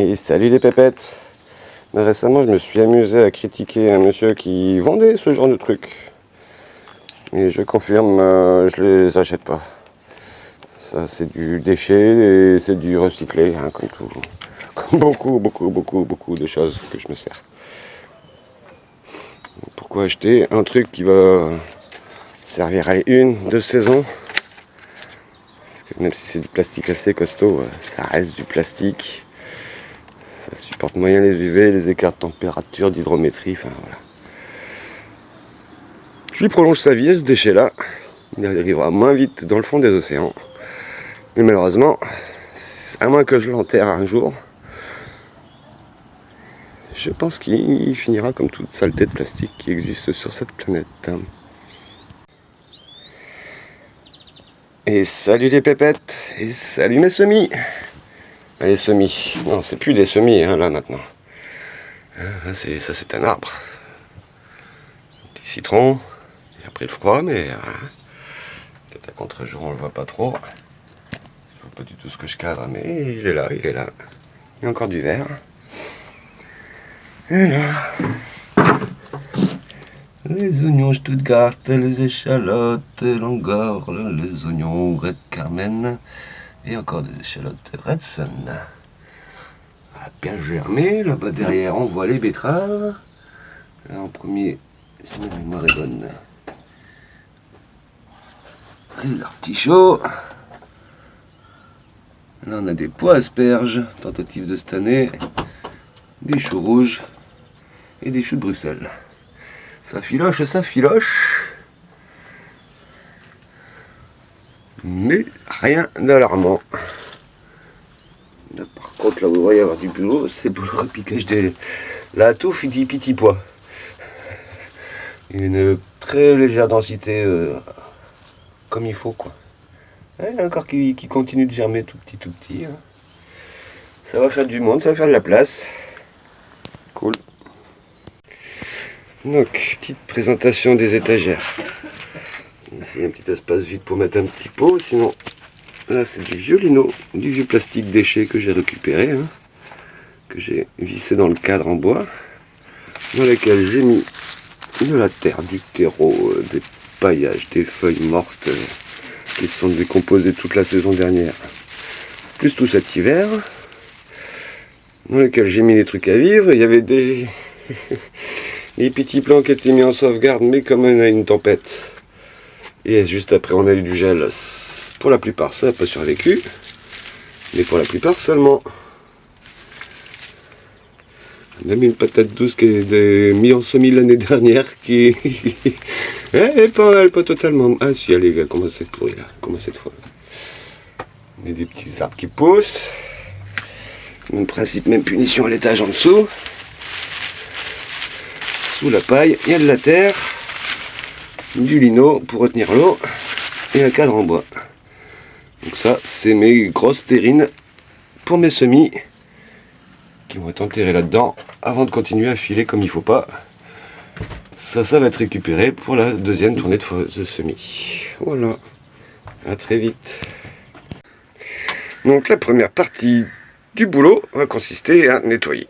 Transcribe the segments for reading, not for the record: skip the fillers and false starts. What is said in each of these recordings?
Et salut les pépettes. Récemment je me suis amusé à critiquer un monsieur qui vendait ce genre de trucs. Et je confirme, je les achète pas. Ça c'est du déchet et c'est du recyclé, hein, comme tout. Comme beaucoup de choses que je me sers. Pourquoi acheter un truc qui va servir à 1-2 saisons? Parce que même si c'est du plastique assez costaud, ça reste du plastique. Ça supporte moyen les UV, les écarts de température, d'hydrométrie, enfin voilà. Je lui prolonge sa vie à ce déchet-là. Il arrivera moins vite dans le fond des océans. Mais malheureusement, à moins que je l'enterre un jour, je pense qu'il finira comme toute saleté de plastique qui existe sur cette planète. Et salut les pépettes, et salut mes semis. Les semis, non c'est plus des semis hein, là maintenant. Ça c'est un arbre. Des citrons, il a pris le froid mais peut-être à contre-jour on le voit pas trop. Je vois pas du tout ce que je cadre mais il est là. Il y a encore du vert. Et là, les oignons Stuttgart, les échalotes Langor, les oignons Red Carmen et encore des échalotes Red Sun. Bien germé, là-bas derrière on voit les betteraves. Là, en premier, si ma mémoire est bonne, c'est les artichauts. Là on a des pois asperges, tentative de cette année, des choux rouges et des choux de Bruxelles. Ça filoche. Mais rien d'alarmant. Là, par contre, là où il va y avoir du boulot, c'est pour le repiquage des... La touffe, il dit petit pois. Une très légère densité, comme il faut, quoi. Il y a encore qui continue de germer tout petit. Hein. Ça va faire du monde, ça va faire de la place. Cool. Donc, petite présentation des étagères. Ici, un petit espace vide pour mettre un petit pot, sinon... Là, c'est du vieux lino, du vieux plastique déchet que j'ai récupéré, hein, que j'ai vissé dans le cadre en bois, dans lequel j'ai mis de la terre, du terreau, des paillages, des feuilles mortes qui se sont décomposées toute la saison dernière, plus tout cet hiver, dans lequel j'ai mis les trucs à vivre. Il y avait des petits plants qui étaient mis en sauvegarde, mais comme on a une tempête, et juste après on a eu du gel. Pour la plupart, ça n'a pas survécu, mais pour la plupart seulement. On a mis une patate douce qui est mis en semis l'année dernière, qui elle est pas totalement. Ah si, elle commence à être pourrie là, comme cette fois. On a des petits arbres qui poussent. Même principe, même punition à l'étage en dessous. Sous la paille, il y a de la terre, du lino pour retenir l'eau et un cadre en bois. Donc ça, c'est mes grosses terrines pour mes semis qui vont être enterrés là-dedans avant de continuer à filer comme il faut pas. Ça va être récupéré pour la deuxième tournée de semis. Voilà, à très vite. Donc la première partie du boulot va consister à nettoyer.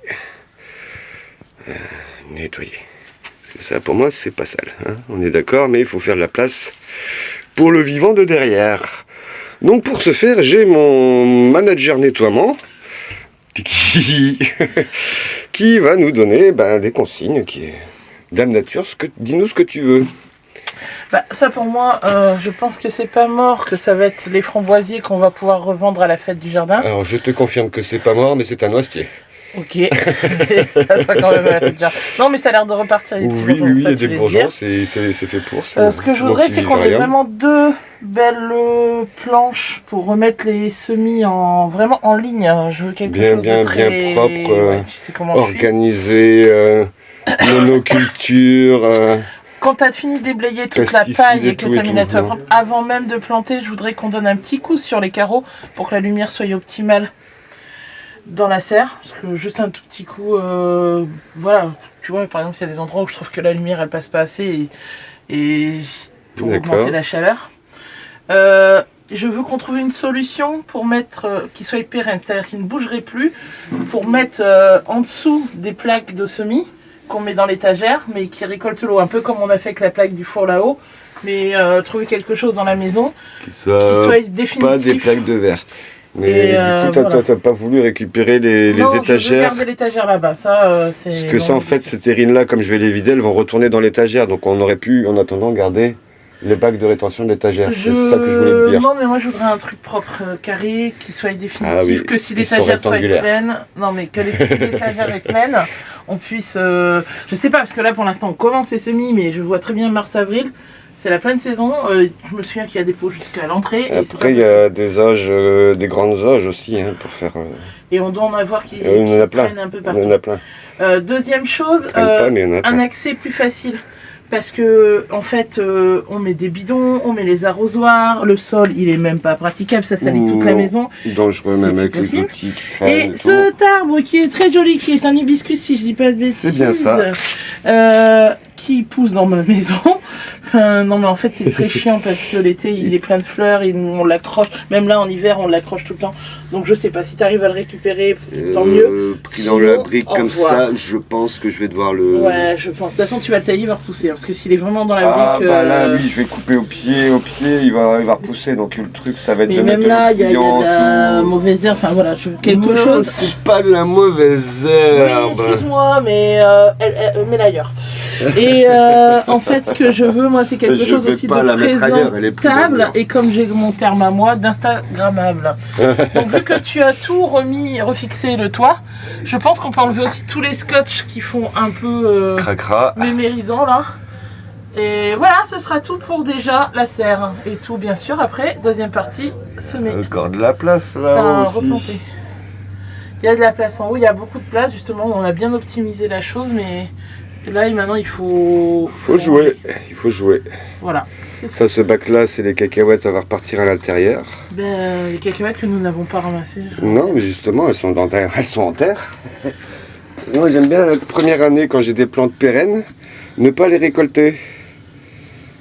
Ça pour moi c'est pas sale, hein, on est d'accord, mais il faut faire de la place pour le vivant de derrière. Donc pour ce faire, j'ai mon manager nettoiement qui va nous donner des consignes. Dame Nature, dis-nous ce que tu veux. Ça pour moi, je pense que c'est pas mort, que ça va être les framboisiers qu'on va pouvoir revendre à la fête du jardin. Alors je te confirme que c'est pas mort, mais c'est un noisetier. Ok, ça sera quand même à la fête du jardin. Non mais ça a l'air de repartir. Oui, il y a des bourgeons, c'est fait pour ça. Ce que je voudrais, c'est qu'on ait vraiment deux belles planches pour remettre les semis vraiment en ligne. Je veux quelque chose de très... bien propre, ouais, tu sais comment organisé, monoculture. Quand tu as fini de déblayer toute la paille et que tu as mis la toile propre, avant même de planter, je voudrais qu'on donne un petit coup sur les carreaux pour que la lumière soit optimale dans la serre. Parce que juste un tout petit coup, voilà, tu vois, par exemple, il y a des endroits où je trouve que la lumière elle passe pas assez et pour augmenter la chaleur. je veux qu'on trouve une solution pour mettre, qui soit pérenne, c'est-à-dire qu'il ne bougerait plus, pour mettre en dessous des plaques de semis qu'on met dans l'étagère, mais qui récoltent l'eau, un peu comme on a fait avec la plaque du four là-haut, mais trouver quelque chose dans la maison qui soit définitif. Pas des plaques de verre. Mais du coup, t'as pas voulu récupérer les étagères. Non, je veux garder l'étagère là-bas, ça c'est... Parce que ça, en fait, ces terrines-là, comme je vais les vider, elles vont retourner dans l'étagère. Donc on aurait pu, en attendant, garder les bacs de rétention de l'étagère. C'est ça que je voulais te dire. Non, mais moi je voudrais un truc propre, carré, qui soit définitif, que si l'étagère soit pleine, non mais que si l'étagère est pleine, on puisse, je sais pas, parce que là pour l'instant on commence les semis, mais je vois très bien mars-avril, c'est la pleine saison, je me souviens qu'il y a des pots jusqu'à l'entrée. Après il y a des auges, des grandes auges aussi, hein, pour faire... Et on doit en avoir qui traînent un peu partout. Il y en a plein. Deuxième chose, un accès plus facile. Parce que en fait, on met des bidons, on met les arrosoirs, le sol il est même pas praticable, ça salit toute la maison. Dangereux même avec les outils qui traînent. Et cet arbre qui est très joli, qui est un hibiscus si je dis pas de bêtises. C'est bien ça. Qui pousse dans ma maison. Non mais en fait il est très chiant parce que l'été il est plein de fleurs, on l'accroche, même là en hiver on l'accroche tout le temps. Donc je sais pas, si tu arrives à le récupérer, tant mieux. Pris dans la brique comme ça, je pense que je vais devoir le... Ouais, je pense. De toute façon tu vas le tailler, il va repousser. Hein, parce que s'il est vraiment dans la brique... bah là oui, je vais couper au pied, il va repousser. Donc le truc ça va être... Mais même là, il y a de la mauvaise herbe, enfin voilà, quelque chose... c'est pas de la mauvaise herbe. Oui, excuse-moi, mais mets-la ailleurs. Et en fait, ce que je veux, moi, c'est quelque chose aussi de présentable et comme j'ai mon terme à moi, d'instagrammable. Donc, vu que tu as tout refixé le toit, je pense qu'on peut enlever aussi tous les scotch qui font un peu mémérisant là. Et voilà, ce sera tout pour déjà la serre. Et tout, bien sûr, après, deuxième partie, semer. Encore de la place là aussi. Replanter. Il y a de la place en haut, il y a beaucoup de place, justement, on a bien optimisé la chose, mais... Là, maintenant, il faut jouer. Il faut jouer. Voilà. Ça, ce bac-là, c'est les cacahuètes, ça va repartir à l'intérieur. Les cacahuètes que nous n'avons pas ramassées. Non, mais justement, elles sont en terre. Moi, j'aime bien la première année, quand j'ai des plantes pérennes, ne pas les récolter.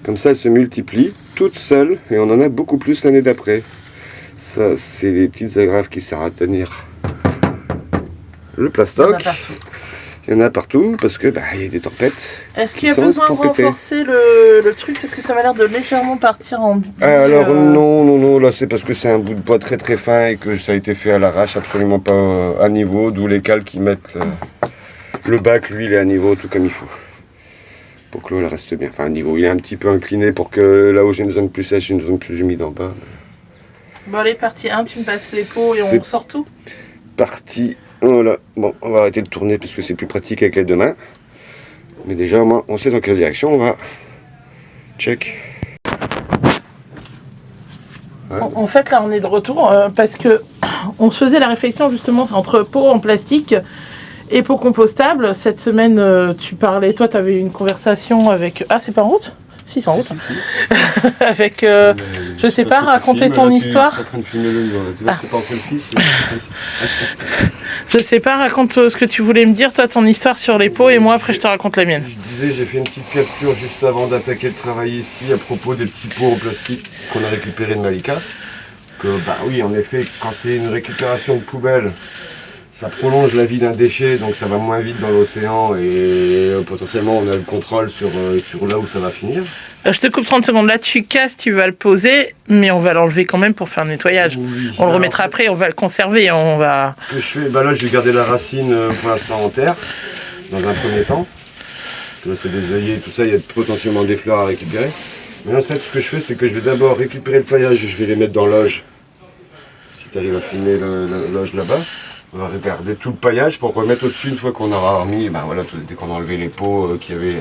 Comme ça, elles se multiplient toutes seules, et on en a beaucoup plus l'année d'après. Ça, c'est les petites agrafes qui servent à tenir le plastoc. Il y en a partout parce que il y a des tempêtes. Est-ce qu'il y a besoin de renforcer le truc parce que ça m'a l'air de légèrement partir en... Alors non, là c'est parce que c'est un bout de bois très très fin et que ça a été fait à l'arrache, absolument pas à niveau, d'où les cales qui mettent le bac, lui il est à niveau tout comme il faut. Pour que l'eau elle reste bien, enfin à niveau, il est un petit peu incliné pour que là où j'ai une zone plus sèche, une zone plus humide en bas. Bon allez, partie 1, tu me passes les pots et on sort tout. Partie... Voilà, bon, on va arrêter de tourner parce que c'est plus pratique avec les deux mains. Mais déjà, au moins, on sait dans quelle direction on va. Check. Ouais. En fait, là, on est de retour parce que on se faisait la réflexion justement entre pots en plastique et pots compostables. Cette semaine, tu parlais, toi, tu avais une conversation avec... Ah, c'est pas en route ? Si, c'est en route. Avec, je sais pas, raconter ton histoire. Je sais pas, raconte ce que tu voulais me dire, toi, ton histoire sur les pots, et moi, après, je te raconte la mienne. Je disais, j'ai fait une petite capture juste avant d'attaquer le travail ici, à propos des petits pots en plastique qu'on a récupérés de Malika. Que, oui, en effet, quand c'est une récupération de poubelle, ça prolonge la vie d'un déchet, donc ça va moins vite dans l'océan et potentiellement on a le contrôle sur là où ça va finir. Je te coupe 30 secondes, là tu casses, tu vas le poser, mais on va l'enlever quand même pour faire le nettoyage. Oui, on le remettra après, on va le conserver, on va... Ce que je fais, là je vais garder la racine pour l'instant en terre, dans un premier temps. Là c'est des œillets, tout ça, il y a potentiellement des fleurs à récupérer. Mais en fait ce que je fais, c'est que je vais d'abord récupérer le paillage et je vais les mettre dans l'oge. Si tu arrives à filmer l'oge là-bas. On va regarder tout le paillage pour remettre au-dessus une fois qu'on aura remis, voilà, dès qu'on a enlevé les pots qu'il y avait,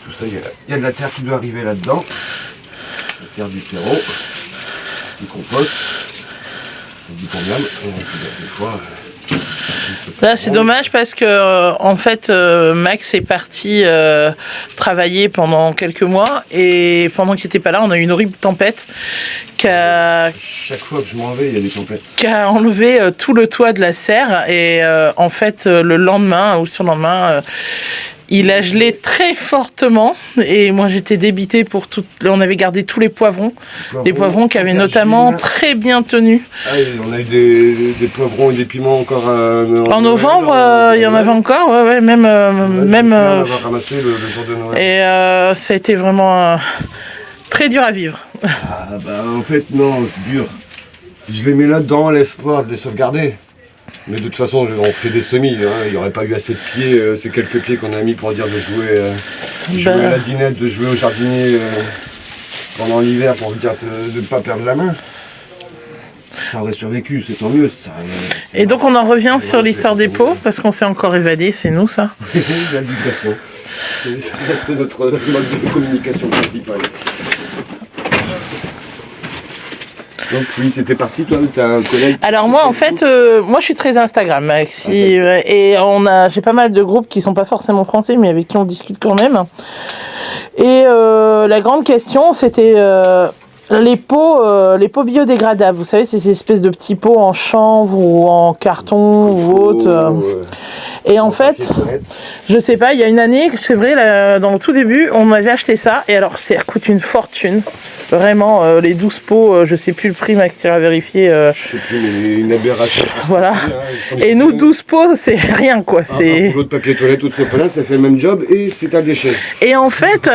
tout ça, il y a de la terre qui doit arriver là-dedans, la terre du terreau, du compost, du combien, des fois... Là c'est dommage parce que en fait Max est parti travailler pendant quelques mois et pendant qu'il n'était pas là on a eu une horrible tempête chaque fois que je m'en vais il y a des tempêtes qui a enlevé tout le toit de la serre et en fait le lendemain ou sur le lendemain Il a gelé très fortement et moi j'étais débitée pour tout. On avait gardé tous les poivrons. Des poivrons qui avaient notamment très bien tenu. Ah, on a eu des poivrons et des piments encore. En novembre, il y en avait encore, ouais, même. On va ramasser le jour de Noël. Et ça a été vraiment très dur à vivre. Ah bah en fait non, c'est dur. Je les mets là-dedans, l'espoir de les sauvegarder. Mais de toute façon, on fait des semis, hein. Il n'y aurait pas eu assez de pieds, ces quelques pieds qu'on a mis pour dire de jouer à la dinette, de jouer au jardinier pendant l'hiver pour dire de ne pas perdre la main. Ça aurait survécu, c'est tant mieux. Et donc on en revient sur l'histoire des pots, parce qu'on s'est encore évadé, c'est nous ça. La digression. Ça reste notre mode de communication principal. Donc oui, tu étais parti toi, tu as un collègue. Alors moi en fait, moi je suis très Instagram, Maxi, okay. Et j'ai pas mal de groupes qui sont pas forcément français, mais avec qui on discute quand même. Et la grande question c'était les pots biodégradables. Vous savez, c'est ces espèces de petits pots en chanvre ou en carton ou autre. Et en fait, je sais pas, il y a une année, c'est vrai, là, dans le tout début, on m'avait acheté ça. Et alors, ça coûte une fortune. Vraiment, les 12 pots, je sais plus le prix, Max, tu iras vérifier. Je sais plus, mais une aberration. Voilà. Et nous, 12 pots, c'est rien, quoi. C'est... Un rouleau de papier toilette ou de sopalin, ça fait le même job et c'est un déchet. Et en fait...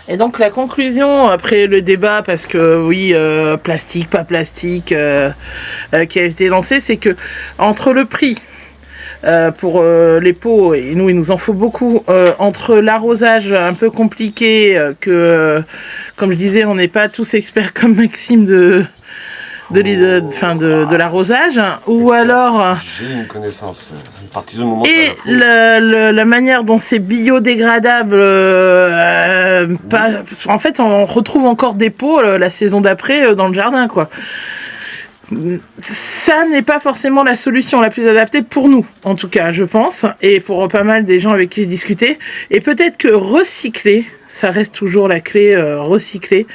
Et donc la conclusion après le débat, parce que oui, plastique, pas plastique, qui a été lancé, c'est que entre le prix pour les pots, et nous il nous en faut beaucoup, entre l'arrosage un peu compliqué, comme je disais, on n'est pas tous experts comme Maxime de l'arrosage, ou alors j'ai une connaissance, une partie de moment et la manière dont c'est biodégradable, en fait on retrouve encore des pots la saison d'après dans le jardin, quoi. Ça n'est pas forcément la solution la plus adaptée pour nous, en tout cas, je pense, et pour pas mal des gens avec qui je discutais. Et peut-être que recycler, ça reste toujours la clé, recycler.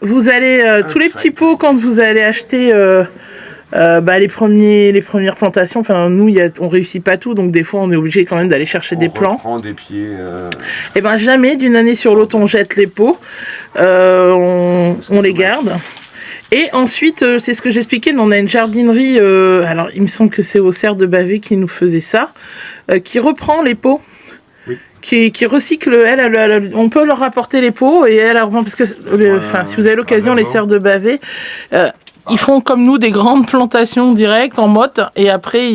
Vous allez, tous les petits pots, quand vous allez acheter les premières plantations, enfin, nous, on réussit pas tout, donc des fois, on est obligé quand même d'aller chercher des plants. On reprend des pieds. Et ben jamais, d'une année sur l'autre, on jette les pots, on les garde. Et ensuite, c'est ce que j'expliquais, on a une jardinerie, alors il me semble que c'est au Cerf de Bavé qui nous faisait ça, qui reprend les pots, oui. qui recycle, elle, on peut leur rapporter les pots, et elle reprend, parce que, si vous avez l'occasion, les Cerfs de Bavé, ils font comme nous des grandes plantations directes en motte, et après,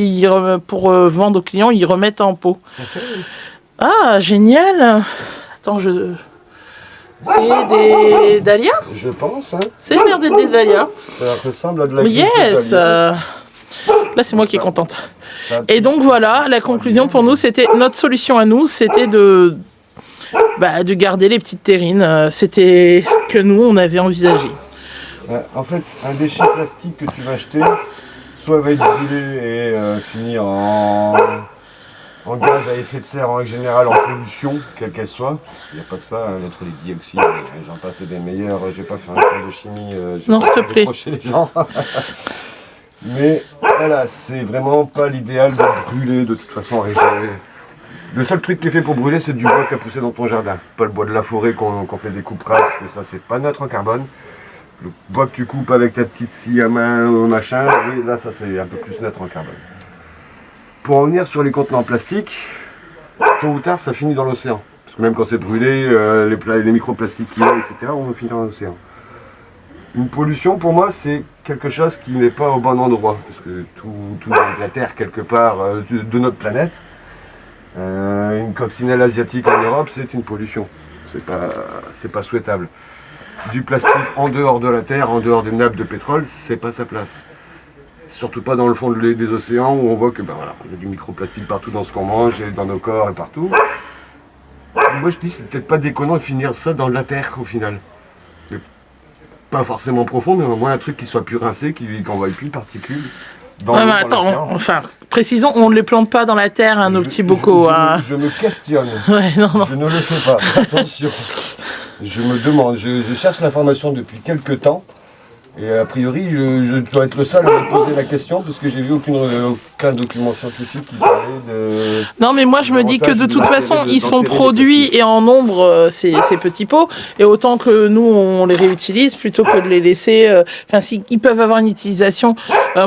pour vendre aux clients, ils remettent en pot. Ah, génial. Attends, c'est des dahlias ? Je pense, hein. C'est l'air d'être des dahlias. Ça ressemble à de la yes. Là, c'est moi qui est contente. Et donc voilà, la conclusion pour nous, c'était notre solution à nous, c'était de garder les petites terrines. C'était ce que nous, on avait envisagé. En fait, un déchet plastique que tu vas acheter, soit va être brûlé et finir en gaz à effet de serre en règle générale, en pollution, quelle qu'elle soit. Il n'y a pas que ça, entre les dioxydes, j'en passe des meilleurs, je vais pas faire un cours de chimie, je vais pas reprocher les gens. Mais voilà, c'est vraiment pas l'idéal de brûler de toute façon en règle générale. Le seul truc qui est fait pour brûler, c'est du bois qui a poussé dans ton jardin. Pas le bois de la forêt qu'on fait des coupes rases, que ça c'est pas neutre en carbone. Le bois que tu coupes avec ta petite scie à main ou machin, oui, là ça c'est un peu plus neutre en carbone. Pour en revenir sur les contenants en plastique, tôt ou tard ça finit dans l'océan. Parce que même quand c'est brûlé, les microplastiques qu'il y a, etc., on finit dans l'océan. Une pollution pour moi c'est quelque chose qui n'est pas au bon endroit. Parce que tout la Terre quelque part de notre planète, une coccinelle asiatique en Europe c'est une pollution. C'est pas souhaitable. Du plastique en dehors de la Terre, en dehors des nappes de pétrole, c'est pas sa place. Surtout pas dans le fond des océans où on voit que on a du microplastique partout dans ce qu'on mange et dans nos corps et partout. Moi je dis c'est peut-être pas déconnant de finir ça dans la terre au final. Mais pas forcément profond, mais au moins un truc qui soit plus rincé, qu'on voit plus de particules. Précisons, on ne les plante pas dans la terre, nos petits bocaux. Je me questionne. Ouais, non. Je ne le sais pas. Attention. Je me demande, je cherche l'information depuis quelques temps. Et a priori, je dois être le seul à me poser la question parce que j'ai vu aucun document scientifique qui parlait de... Non, mais moi je me dis que de toute façon, ils sont produits et en nombre, ces petits pots. Et autant que nous, on les réutilise plutôt que de les laisser... Enfin, ils peuvent avoir une utilisation.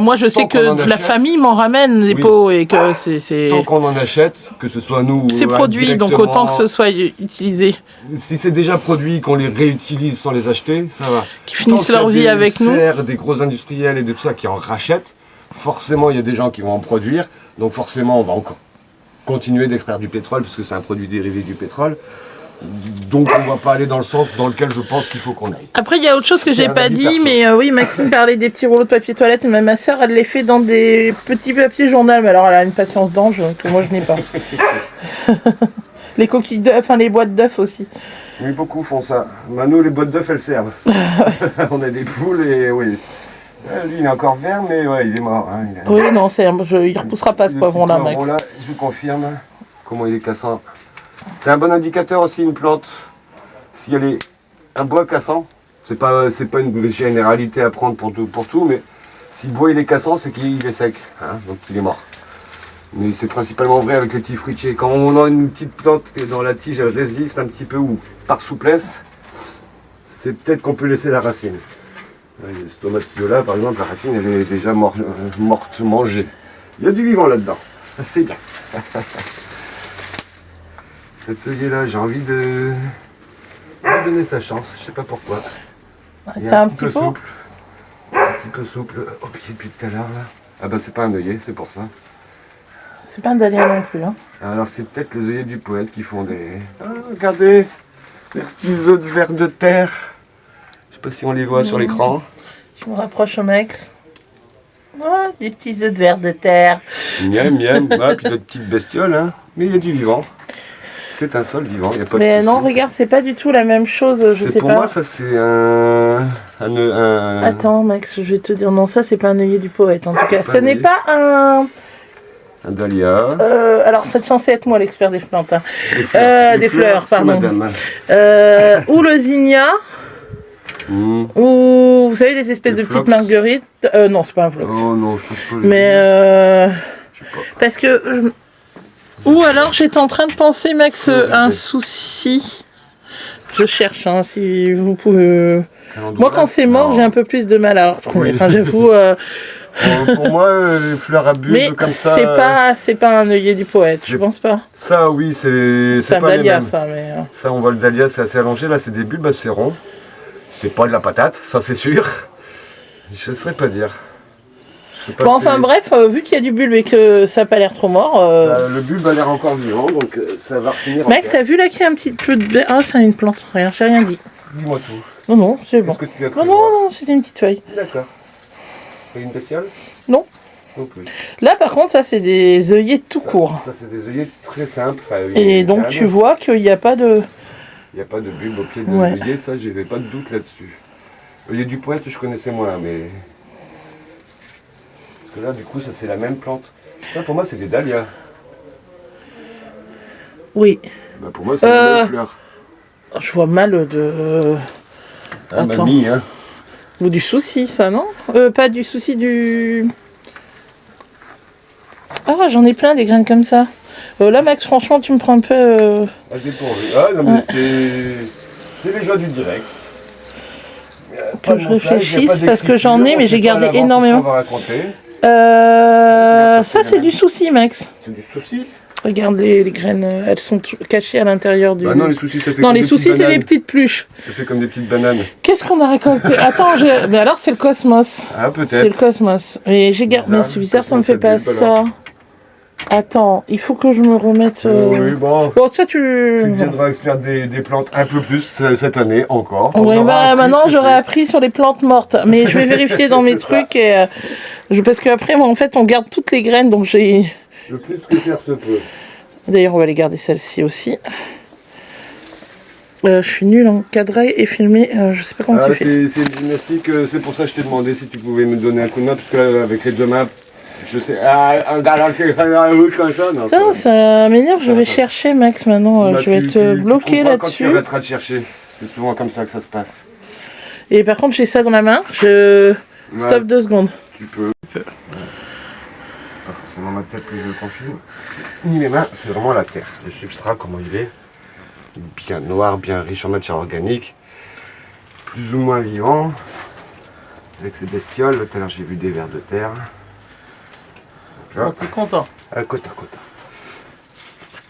Moi, je sais que la famille m'en ramène des pots et que c'est... Tant qu'on en achète, que ce soit nous... C'est produit, donc autant que ce soit utilisé. Si c'est déjà produit, qu'on les réutilise sans les acheter, ça va. Qui finissent leur vie avec nous. Des gros industriels et de tout ça qui en rachètent, forcément il y a des gens qui vont en produire, donc forcément on va encore continuer d'extraire du pétrole parce que c'est un produit dérivé du pétrole. Donc on va pas aller dans le sens dans lequel je pense qu'il faut qu'on aille. Après il y a autre chose que j'ai pas dit, mais oui, Maxime parlait des petits rouleaux de papier toilette, mais même ma soeur elle les fait dans des petits papiers journal, mais alors elle a une patience d'ange que moi je n'ai pas. Les coquilles d'œufs, enfin les boîtes d'œufs aussi. Oui, beaucoup font ça. Manu, les boîtes d'œufs, elles servent. On a des poules et oui. Lui, il est encore vert, mais ouais, il est mort. Hein, Oui, non, il repoussera pas ce poivron-là, Max. Là, je vous confirme comment il est cassant. C'est un bon indicateur aussi, une plante. S'il y a un bois cassant, c'est pas une généralité à prendre pour tout, mais si le bois il est cassant, c'est qu'il est sec, hein, donc il est mort. Mais c'est principalement vrai avec les petits fruitiers. Quand on a une petite plante qui est dans la tige, elle résiste un petit peu ou par souplesse, c'est peut-être qu'on peut laisser la racine. Ce tomatillo-là, par exemple, la racine, elle est déjà morte mangée. Il y a du vivant là-dedans. C'est bien. Cet œillet-là, j'ai envie de lui donner sa chance. Je sais pas pourquoi. T'as un petit peu souple. Un petit peu souple au pied depuis tout à l'heure là. Ah bah c'est pas un œillet, c'est pour ça. C'est pas un dahlia non plus. Hein. Alors c'est peut-être les œillets du poète qui font des... Ah, regardez, les petits œufs de vers de terre. Je sais pas si on les voit sur l'écran. Je me rapproche au Max. Oh, des petits œufs de vers de terre. Miam, miam. Ah, puis d'autres petites bestioles, hein. Mais il y a du vivant. C'est un sol vivant, il n'y a pas de mais non, regarde, c'est pas du tout la même chose, je sais pas. Pour moi, ça c'est un... Attends, Max, je vais te dire, non, ça c'est pas un œillet du poète en tout cas. Ce n'est pas un... Un dahlia. Alors, c'est censé être moi l'expert des plantes. Hein. Des fleurs, pardon. Ou le zinnia. Ou, vous savez, des espèces de petites marguerites. Non, c'est pas un flox. Oh non, je pense pas. Mais parce que... Ou alors, j'étais en train de penser, Max, un souci. Je cherche, hein, si vous pouvez... Moi, quand c'est mort, j'ai un peu plus de mal à retrouver. Enfin, j'avoue... pour moi, les fleurs à bulbes comme ça... c'est pas un œillet du poète, je pense pas. Ça, oui, c'est un pas dahlia, les mêmes. ça, mais... Ça, on voit le dahlia, c'est assez allongé. Là, c'est des bulbes assez ronds. C'est pas de la patate, ça c'est sûr. Je ne saurais pas dire. Bon, enfin bref, vu qu'il y a du bulbe et que ça n'a pas l'air trop mort... le bulbe a l'air encore vivant, donc ça va finir. Max, t'as vu là qu'il y a un petit peu de... Ah, c'est une plante, rien, j'ai rien dit. Dis-moi tout. Non, non, c'est bon. Non, c'était une petite feuille. D'accord. C'est une bestiole? Non. Non plus. Là, par contre, ça, c'est des œillets tout court. Ça, c'est des œillets très simples. Et donc, tu vois qu'il n'y a pas de... Il n'y a pas de bulbe au pied de l'œillet, ça, j'avais pas de doute là-dessus. L'œillet du poète, je connaissais moins, mais... Parce que là, du coup, ça, c'est la même plante. Ça, pour moi, c'est des dahlias. Oui. Bah, pour moi, c'est les mêmes fleurs. Je vois mal de... Attends. Mamie, hein. Ou du souci, ça, non pas du souci, du... Ah, j'en ai plein, des graines comme ça. Là, Max, franchement, tu me prends un peu... Ah, dépourvu. Ah, non, mais c'est les joies du direct. Que je réfléchisse, parce que j'en ai, mais j'ai gardé énormément. Ça, c'est du souci, Max. C'est du souci? Regarde les graines, elles sont cachées à l'intérieur du... Bah non, les soucis, ça fait non, les soucis, c'est des petites pluches. Ça fait comme des petites bananes. Qu'est-ce qu'on a récolté? Attends, mais alors c'est le cosmos. Ah, peut-être. C'est le cosmos. Et j'ai gardé... C'est bizarre, ça me fait pas ça. Attends, il faut que je me remette... Oui, bon. Bon, ça, tu viendras extraire des plantes un peu plus cette année, encore. Oui, bah maintenant, j'aurais appris sur les plantes mortes. Mais je vais vérifier dans mes trucs. Et, parce qu'après, moi, en fait, on garde toutes les graines, donc j'ai... Le plus que faire se peut. D'ailleurs, on va les garder celle-ci aussi. Je suis nulle en cadrer et filmer. Je sais pas comment tu fais. C'est une gymnastique. C'est pour ça que je t'ai demandé si tu pouvais me donner un coup de main. Parce qu'avec les deux mains, je sais. Un gars qui a un rouge comme ça. Non, ça m'énerve. Je vais chercher, Max, maintenant. Je vais être bloqué là-dessus. Quand tu arrêteras de chercher. C'est souvent comme ça que ça se passe. Et par contre, j'ai ça dans la main. Je stop 2 secondes. Tu peux. Pas forcément ma tête que je confine. Ni mes mains, c'est vraiment la terre. Le substrat, comment il est. Bien noir, bien riche en matière organique. Plus ou moins vivant. Avec ces bestioles. Tout à l'heure, j'ai vu des vers de terre. Oh, t'es content. À côte à côte.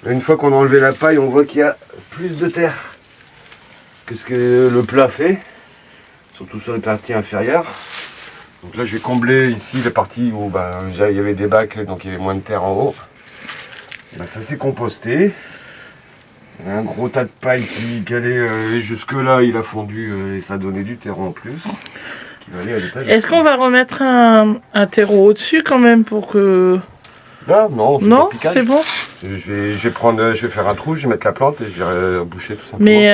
Une fois qu'on a enlevé la paille, on voit qu'il y a plus de terre que ce que le plat fait, surtout sur les parties inférieures. Donc là, je vais combler ici la partie où déjà il y avait des bacs, donc il y avait moins de terre en haut. Ça s'est composté. Il y a un gros tas de paille qui allait jusque là, il a fondu et ça a donné du terreau en plus. Qui va aller à l'étage. Est-ce qu'on va remettre un terreau au-dessus quand même pour que... Là, non, c'est bon. Je vais faire un trou, je vais mettre la plante et je vais boucher tout simplement. Mais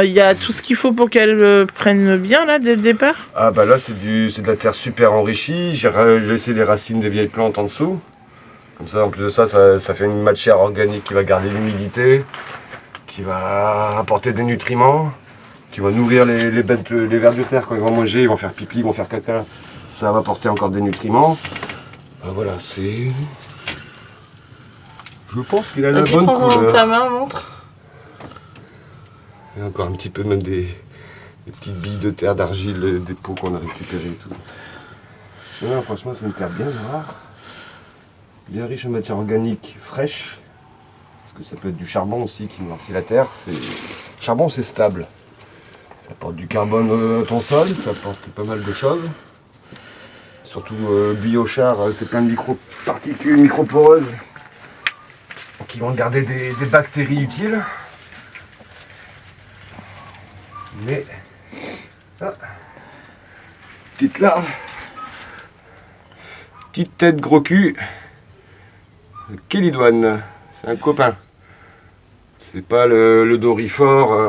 il y a tout ce qu'il faut pour qu'elle prenne bien là dès le départ. Ah bah là c'est de la terre super enrichie, j'ai laissé les racines des vieilles plantes en dessous. Comme ça en plus de ça, ça fait une matière organique qui va garder l'humidité, qui va apporter des nutriments, qui va nourrir les bêtes, les vers de terre quand ils vont manger, ils vont faire pipi, ils vont faire caca. Ça va apporter encore des nutriments. Ben voilà, c'est... Je pense qu'il a la bonne couleur. Prends dans ta main, montre. Il y a encore un petit peu même des petites billes de terre, d'argile, des pots qu'on a récupérés et tout. Là, franchement, c'est une terre bien noire, bien riche en matière organique fraîche. Parce que ça peut être du charbon aussi qui noircit la terre. Le charbon, c'est stable. Ça apporte du carbone à ton sol, ça apporte pas mal de choses. Surtout biochar, c'est plein de micro-particules, micro-poreuses qui vont garder des bactéries utiles. Mais petite larve, petite tête gros cul, Kélidoine, c'est un copain. C'est pas le dorifort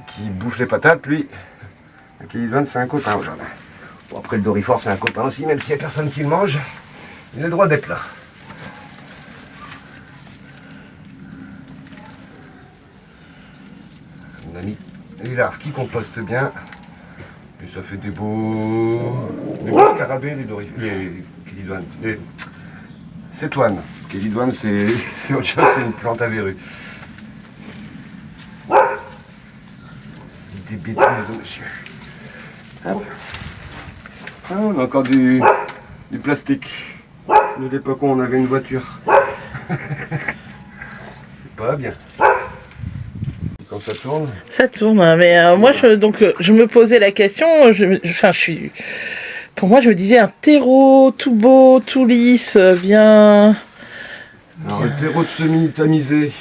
qui bouffe les patates, lui. Le Kélidoine, c'est un copain au jardin. Bon, après le dorifort, c'est un copain aussi, même s'il n'y a personne qui le mange, il a le droit d'être là. On a mis les larves qui compostent bien. Et ça fait des beaux scarabées, les Kélidoines. Les cétoines. Kélidoine, c'est autre chose, c'est une plante à verrues. Des bêtises de monsieur. Hop. Ah, on a encore du plastique. De l'époque où on avait une voiture. C'est pas bien. Quand ça tourne. Ça tourne, hein, mais moi je me posais la question, pour moi je me disais un terreau tout beau, tout lisse, bien. Alors le terreau de semis tamisé.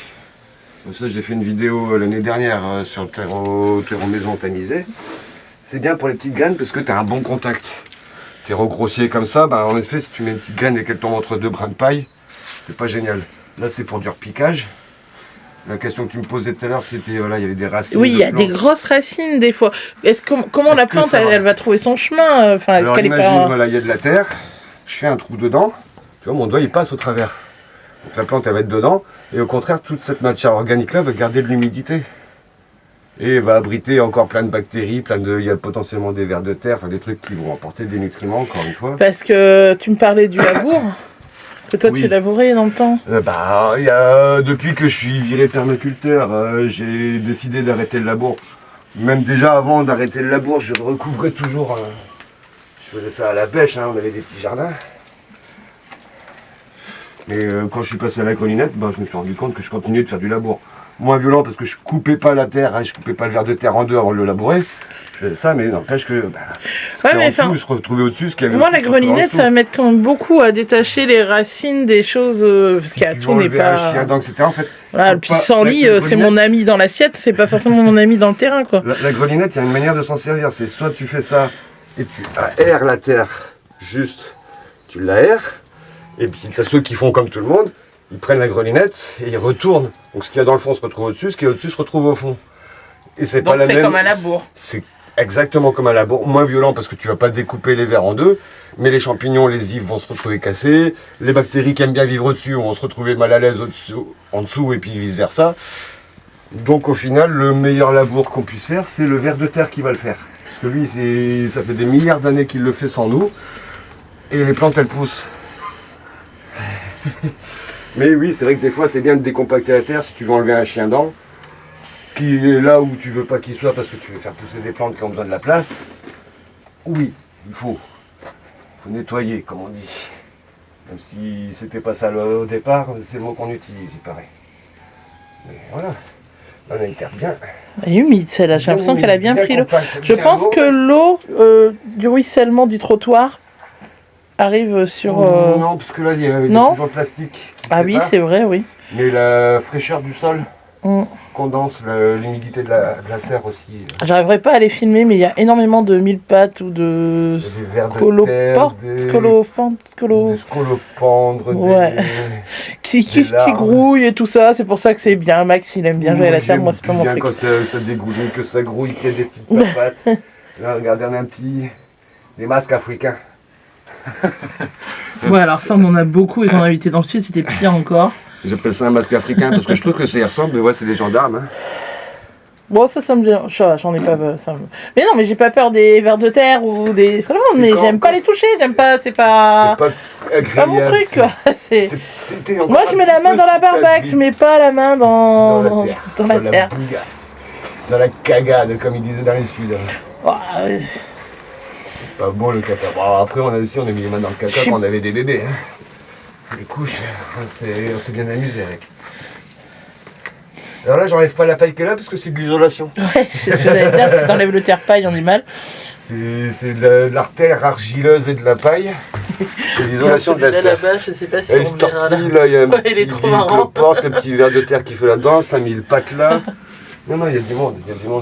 Ça j'ai fait une vidéo l'année dernière sur le terreau maison tamisé. C'est bien pour les petites graines parce que tu as un bon contact. Terreau grossier comme ça, en effet si tu mets une petite graine et qu'elle tombe entre deux brins de paille, c'est pas génial. Là c'est pour du repiquage. La question que tu me posais tout à l'heure, c'était, voilà, il y avait des racines. Oui, il y a des grosses racines des fois. Comment la plante, elle va trouver son chemin? Enfin, alors imagine, voilà, il y a de la terre, je fais un trou dedans, tu vois, mon doigt il passe au travers. Donc la plante elle va être dedans, et au contraire, toute cette matière organique là va garder de l'humidité. Et va abriter encore plein de bactéries, il y a potentiellement des vers de terre, enfin des trucs qui vont apporter des nutriments, encore une fois. Parce que tu me parlais du labour. Que toi tu labourais dans le temps. Depuis que je suis viré permaculteur, j'ai décidé d'arrêter le labour. Même déjà avant d'arrêter le labour, je recouvrais toujours. Je faisais ça à la bêche, on avait des petits jardins. Mais quand je suis passé à la grelinette, je me suis rendu compte que je continuais de faire du labour. Moins violent parce que je coupais pas la terre, je coupais pas le ver de terre en deux avant de le labourer. Je faisais ça, mais n'empêche que ce qu'il y avait en dessous, se retrouvait au-dessus. Moi, la grelinette, ça va mettre quand même beaucoup à détacher les racines des choses. Parce qu'à tout n'est pas. Un chien, donc, en fait, voilà, le pissenlit, c'est mon ami dans l'assiette, c'est pas forcément mon ami dans le terrain, quoi. La grelinette, il y a une manière de s'en servir. C'est soit tu fais ça et tu aères la terre, juste, tu l'aères. Et puis, tu as ceux qui font comme tout le monde, ils prennent la grelinette et ils retournent. Donc, ce qu'il y a dans le fond se retrouve au-dessus, ce qui est au-dessus se retrouve au fond. Et c'est pas la même. C'est comme un labour. C'est exactement comme un labour, moins violent parce que tu vas pas découper les vers en deux, mais les champignons, les yves vont se retrouver cassés, les bactéries qui aiment bien vivre au-dessus vont se retrouver mal à l'aise en dessous et puis vice versa. Donc au final, le meilleur labour qu'on puisse faire, c'est le ver de terre qui va le faire. que lui, ça fait des milliards d'années qu'il le fait sans nous. Et les plantes, elles poussent. Mais oui, c'est vrai que des fois, c'est bien de décompacter la terre si tu veux enlever un chien dent, qui est là où tu veux pas qu'il soit parce que tu veux faire pousser des plantes qui ont besoin de la place. Oui, il faut nettoyer, comme on dit. Même si c'était pas ça au départ, c'est le mot qu'on utilise, il paraît. Mais voilà, on a une terre bien. Elle est humide celle-là, j'ai l'impression qu'elle a bien pris l'eau. Je pense que l'eau du ruissellement du trottoir arrive sur... Non, parce que là, il y a toujours le plastique qui oui, c'est vrai, oui. Mais la fraîcheur du sol condense l'humidité de la serre aussi. J'arriverai pas à les filmer, mais il y a énormément de mille-pattes ou de scolopendres, qui grouillent et tout ça. C'est pour ça que c'est bien. Max, il aime bien jouer à la terre. Moi, c'est pas mon truc. Quand ça dégouline, que ça grouille, qu'il y a des petites pattes. Là, regardez, on a des masques africains. Ouais, alors ça, on en a beaucoup et quand on habitait dans le sud, c'était pire encore. J'appelle ça un masque africain parce que je trouve que ça y ressemble, mais ouais, c'est des gendarmes. Hein. Bon, ça me gêne. J'en ai pas peur. Mais non, mais j'ai pas peur des vers de terre ou des scolopendres, mais j'aime pas les toucher. C'est pas mon truc, quoi. Moi, je mets la main dans la barbaque, je mets pas la main dans la terre. Dans la cagade, comme ils disaient dans les Suds. C'est pas bon le caca. Bon, après, on a mis les mains dans le caca quand on avait des bébés. Hein. Les couches, on s'est bien amusé avec. Alors là, j'enlève pas la paille qu'elle a parce que c'est de l'isolation. Ouais, c'est ce que j'allais dire. Si t'enlèves le terre-paille, on est mal. C'est de l'artère argileuse et de la paille. C'est l'isolation de la serre. Là-bas, je sais pas si elle se tortille, là, il y a un petit cloporte, le petit verre de terre qui fait là-dedans, ça a mis le pack là. Non, il y a du monde,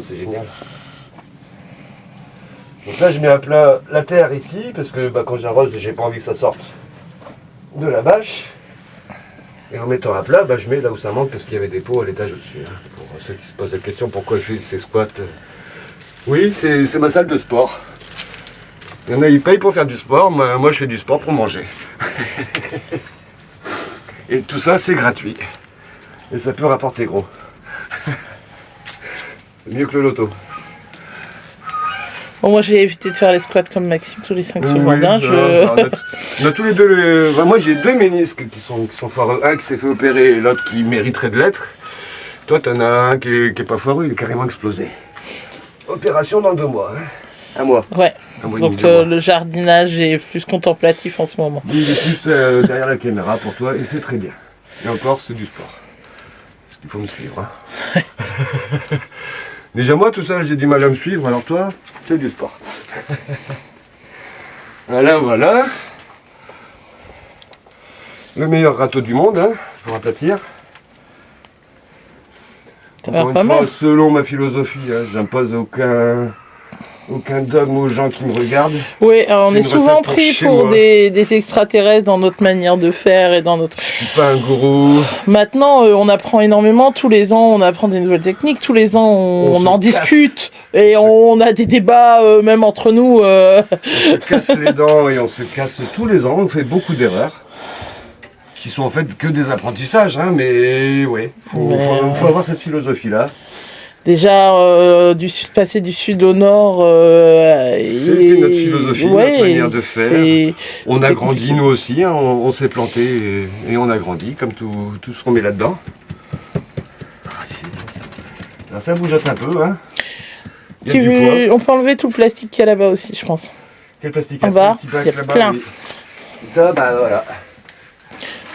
c'est génial. Donc là, je mets à plat la terre ici, parce que quand j'arrose, j'ai pas envie que ça sorte de la bâche. Et en mettant à plat, je mets là où ça manque, parce qu'il y avait des pots à l'étage au-dessus. Hein. Pour ceux qui se posent la question pourquoi je fais ces squats. Oui, c'est ma salle de sport. Il y en a, ils payent pour faire du sport, moi je fais du sport pour manger. Et tout ça, c'est gratuit. Et ça peut rapporter gros. Mieux que le loto. Bon, moi j'ai évité de faire les squats comme Maxime tous les 5 secondes. On a tous les deux. Moi j'ai deux ménisques qui sont foireux. Un qui s'est fait opérer et l'autre qui mériterait de l'être. Toi t'en as un qui est pas foireux, il est carrément explosé. Opération dans 2 mois. Hein. 1 mois. Ouais. Donc le jardinage est plus contemplatif en ce moment. Il est plus derrière la caméra pour toi et c'est très bien. Et encore c'est du sport. Parce qu'il faut me suivre. Hein. Déjà moi tout seul j'ai du mal à me suivre, alors toi c'est du sport. Voilà. Le meilleur râteau du monde, hein, pour aplatir. Encore une fois, selon ma philosophie, hein, j'impose aucun dogme aux gens qui me regardent. Oui, alors on est souvent pris pour des extraterrestres dans notre manière de faire et dans notre... Je suis pas un gourou. Maintenant, on apprend énormément. Tous les ans, on apprend des nouvelles techniques. Tous les ans, on en discute. Et on a des débats, même entre nous. On se casse les dents et on se casse tous les ans. On fait beaucoup d'erreurs. Qui sont en fait que des apprentissages. Hein, mais ouais, faut avoir cette philosophie-là. Déjà, passer du sud au nord... C'était notre philosophie, notre manière de faire. On a grandi, compliqué. Nous aussi, hein, on s'est planté et on a grandi, comme tout ce qu'on met là-dedans. Alors ça bougeote un peu, hein. On peut enlever tout le plastique qu'il y a là-bas aussi, je pense. Quel plastique? En bas, il y a plein. Oui. Ça, voilà.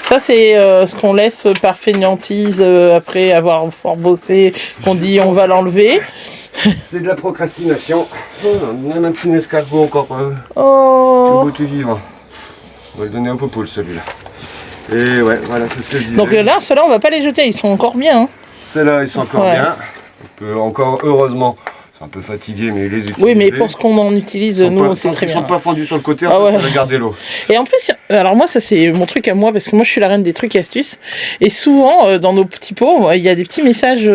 Ça, c'est ce qu'on laisse par fainéantise après avoir fort bossé, qu'on dit on va l'enlever. C'est de la procrastination. On a un petit escargot encore. Oh. Tout beau, tout vivant. On va lui donner un peu poule celui-là. Et ouais, voilà, c'est ce que je disais. Donc là, ceux-là, on va pas les jeter, ils sont encore bien. Hein. Ceux-là, ils sont encore bien. On peut encore, heureusement. C'est un peu fatigué, mais les utiliser. Oui, mais pour ce qu'on en utilise, nous, c'est très bien. Ils sont pas fendus sur le côté, on peut garder l'eau. Et en plus, alors moi, ça c'est mon truc à moi, parce que moi je suis la reine des trucs et astuces. Et souvent, dans nos petits pots, il y a des petits messages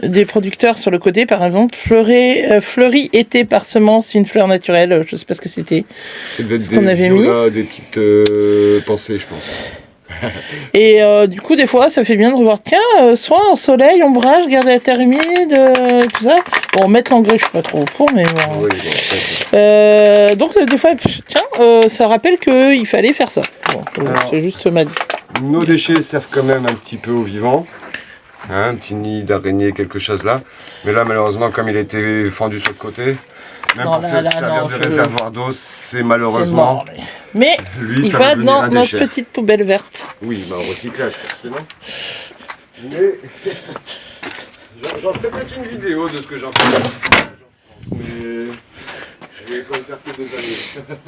des producteurs sur le côté. Par exemple, fleuri été par semence, une fleur naturelle. Je sais pas ce que c'était. C'est ce qu'on avait mis. Des petites pensées, je pense. Et du coup, des fois, ça fait bien de revoir. Tiens, soin, soleil, ombrage, garder la terre humide, tout ça. Bon, mettre l'engrais, je suis pas trop pour, mais bon. Oui, bon, donc, des fois, tiens, ça rappelle qu'il fallait faire ça. Bon, c'est juste ma dit. Nos déchets servent quand même un petit peu aux vivants. Hein, un petit nid d'araignée, quelque chose là. Mais là, malheureusement, comme il a été fendu sur le côté, même Non, pour faire servir de réservoir d'eau, c'est malheureusement. Mort, mais lui, il ça va va dans un notre déchet. petite poubelle verte. Oui, bah, au recyclage, forcément. Mais j'en ferai peut-être une vidéo de ce que j'en fais. Mais je vais pas le faire que 2 années.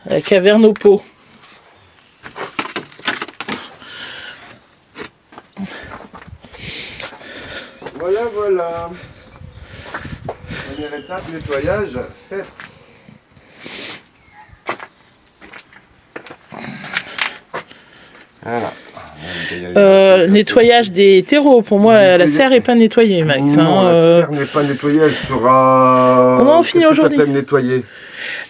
La caverne aux pots. Voilà, voilà. Première étape, nettoyage, fait. Voilà. Nettoyage des terreaux. Pour moi, la serre n'est pas nettoyée, Max. Non, la serre n'est pas nettoyée, elle sera... On finit aujourd'hui. Qu'est-ce que nettoyer?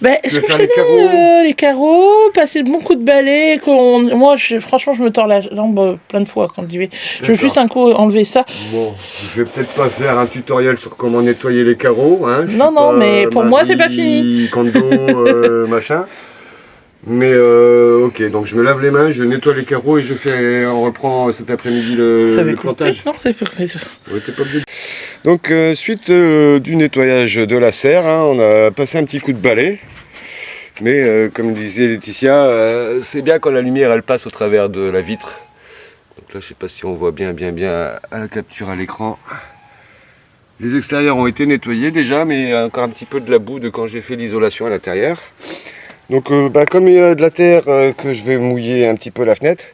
Est-ce que je fais les carreaux, passer le bon coup de balai. Moi, franchement, je me tords la jambe plein de fois quand j'y vais. Je veux juste un coup enlever ça. Bon, je vais peut-être pas faire un tutoriel sur comment nettoyer les carreaux. Hein. Non, mais pour moi, c'est pas fini. Condo, machin. Mais ok, donc je me lave les mains, je nettoie les carreaux et on reprend cet après-midi le plantage. Non, c'est pas ouais, t'es pas obligé. Donc suite du nettoyage de la serre, hein, on a passé un petit coup de balai. Mais comme disait Laetitia, c'est bien quand la lumière elle passe au travers de la vitre. Donc là je sais pas si on voit bien à la capture à l'écran. Les extérieurs ont été nettoyés déjà, mais encore un petit peu de la boue de quand j'ai fait l'isolation à l'intérieur. Donc comme il y a de la terre que je vais mouiller un petit peu la fenêtre,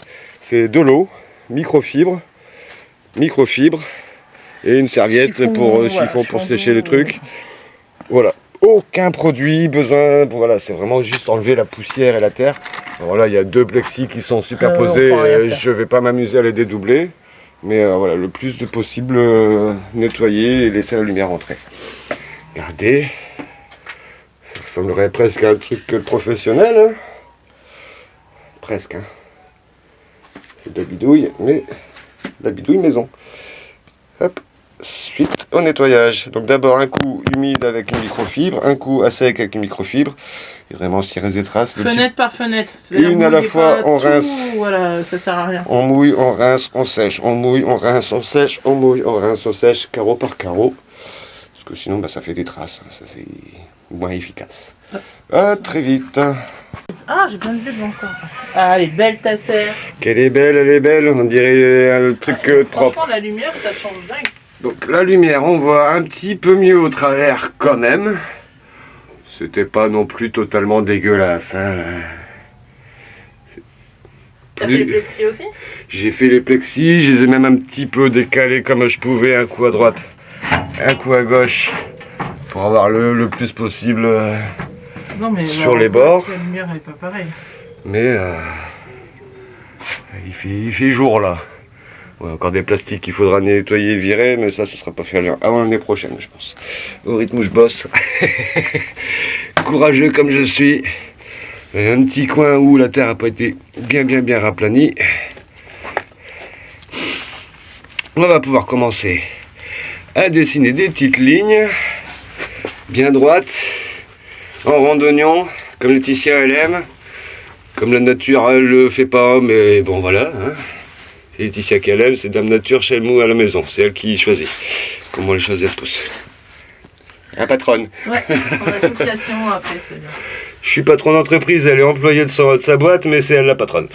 c'est de l'eau, microfibre et une serviette chiffon pour sécher les trucs. Voilà, aucun produit besoin, voilà, c'est vraiment juste enlever la poussière et la terre. Alors là il y a 2 plexis qui sont superposés, je vais pas m'amuser à les dédoubler, mais voilà, le plus de possible nettoyer et laisser la lumière entrer. Regardez. Ça ressemblerait presque à un truc professionnel. Hein. Presque. Hein. C'est de la bidouille, mais de la bidouille maison. Hop. Suite au nettoyage. Donc d'abord un coup humide avec une microfibre, un coup à sec avec une microfibre. Et vraiment cirer des traces. Fenêtre par fenêtre. Une à la fois, on rince. Voilà, ça sert à rien. On mouille, on rince, on sèche. On mouille, on rince, on sèche. On mouille, on rince, on sèche. Carreau par carreau. Parce que sinon ça fait des traces. Ça c'est moins efficace. Ah, très vite. Ah, j'ai plein de bulles encore. Ah, elle est belle ta serre. Elle est belle, on dirait un truc propre. Franchement, la lumière, ça change dingue. Donc la lumière, on voit un petit peu mieux au travers quand même. C'était pas non plus totalement dégueulasse. Hein. T'as fait les plexis aussi? J'ai fait les plexis, je les ai même un petit peu décalés comme je pouvais, un coup à droite, un coup à gauche. Pour avoir le plus possible sur les bords. La lumière n'est pas pareille. Mais il fait jour là. Ouais, encore des plastiques qu'il faudra nettoyer et virer, mais ça ce sera pas fait avant l'année prochaine je pense. Au rythme où je bosse. Courageux comme je suis. Et un petit coin où la terre n'a pas été bien raplanie. On va pouvoir commencer à dessiner des petites lignes bien droite, en rond d'oignon, comme Laetitia elle aime, comme la nature elle le fait pas, mais bon voilà. Hein. C'est Laetitia qu'elle aime, c'est Dame Nature chez Mou à la maison, c'est elle qui choisit comment les choses elles poussent. La patronne. Ouais, en association après c'est bien. Je suis patron d'entreprise, elle est employée de sa boîte, mais c'est elle la patronne.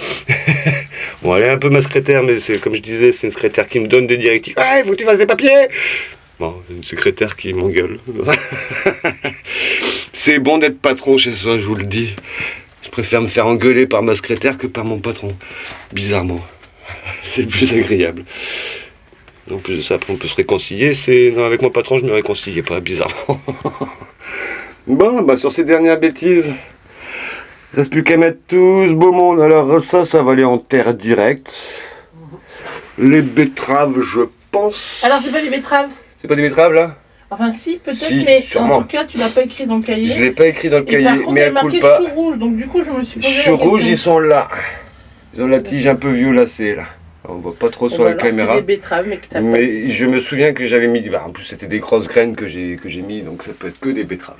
Bon, elle est un peu ma secrétaire, mais c'est comme je disais, c'est une secrétaire qui me donne des directives. Ah, il faut que tu fasses des papiers. Bon, c'est une secrétaire qui m'engueule. C'est bon d'être patron chez soi, je vous le dis. Je préfère me faire engueuler par ma secrétaire que par mon patron. Bizarrement. C'est plus agréable. En plus de ça, après on peut se réconcilier. Non, avec mon patron, je ne me réconciliais pas, bizarrement. Bon, bah sur ces dernières bêtises, il ne reste plus qu'à mettre tout ce beau monde. Alors ça va aller en terre directe. Les betteraves, je pense. Alors c'est pas des betteraves? C'est pas des betteraves là? Enfin si, peut-être, si, mais sûrement. En tout cas tu l'as pas écrit dans le cahier. Je l'ai pas écrit dans le cahier, par contre, mais elle elle coule marqué pas. chou rouge, donc du coup je me suis posé Chou la question. rouge, ils sont là. Ils ont la tige un peu violacée là. On voit pas trop sur la caméra. C'est des betteraves, mais je me souviens que j'avais mis, en plus c'était des grosses graines que j'ai mis, donc ça peut être que des betteraves.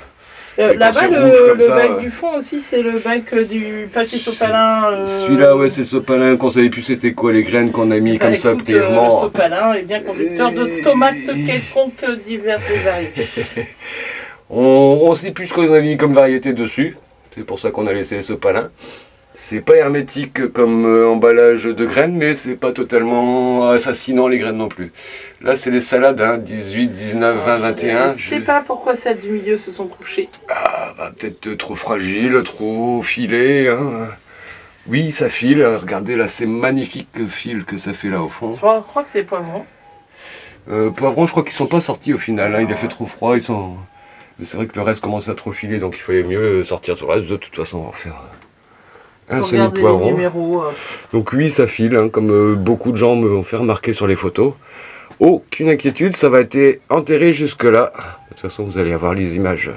Là-bas, le bac du fond aussi, c'est le bac du papier sopalin. Celui-là, ouais, c'est sopalin, qu'on savait plus c'était quoi les graines qu'on a mis comme ça brièvement. Le sopalin est bien conducteur de tomates quelconques diverses et variées. On sait plus ce qu'on a mis comme variété dessus, c'est pour ça qu'on a laissé les sopalins. C'est pas hermétique comme emballage de graines, mais c'est pas totalement assassinant les graines non plus. Là, c'est les salades, hein, 18, 19, 20, 21. Je sais pas pourquoi celles du milieu se sont couchées. Ah, bah, peut-être trop fragile, trop filé. Hein. Oui, ça file. Regardez là, ces magnifiques fils que ça fait là au fond. Je crois que c'est poivrons. Poivrons, je crois qu'ils sont pas sortis au final. Hein. Il a fait trop froid. Ils sont. Mais c'est vrai que le reste commence à trop filer, donc il fallait mieux sortir tout le reste. De toute façon, on va en faire un semi-poivron. Donc oui, ça file, hein, comme beaucoup de gens me l'ont fait remarquer sur les photos. Aucune inquiétude, ça va être enterré jusque là. De toute façon, vous allez avoir les images.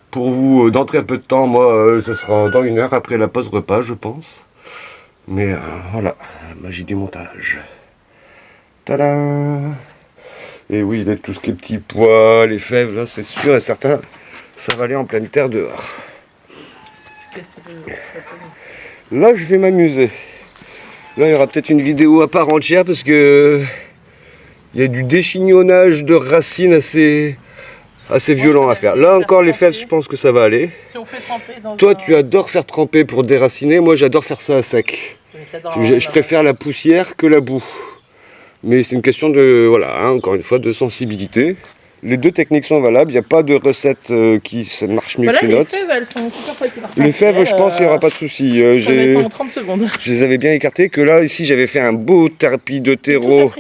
Pour vous, dans très peu de temps, moi, ce sera dans 1 heure après la pause repas, je pense. Mais voilà, la magie du montage. Tadam! Et oui, là, tout ce qui est petits pois, les fèves, là, c'est sûr et certain, ça va aller en pleine terre dehors. Là, je vais m'amuser. Là, il y aura peut-être une vidéo à part entière parce que il y a du déchignonnage de racines assez violent à faire. Là encore, les fèves, je pense que ça va aller. Si on fait tremper dans Toi, tu adores faire tremper pour déraciner. Moi, j'adore faire ça à sec. Je préfère la poussière que la boue. Mais c'est une question de, voilà, hein, encore une fois, de sensibilité. Les deux techniques sont valables, il n'y a pas de recette qui marche mieux qu'une autre. Les fèves, elles sont super faciles. Les fèves, je pense qu'il n'y aura pas de souci. En 30 secondes. Je les avais bien écartées, que là, ici, j'avais fait un beau tapis de terreau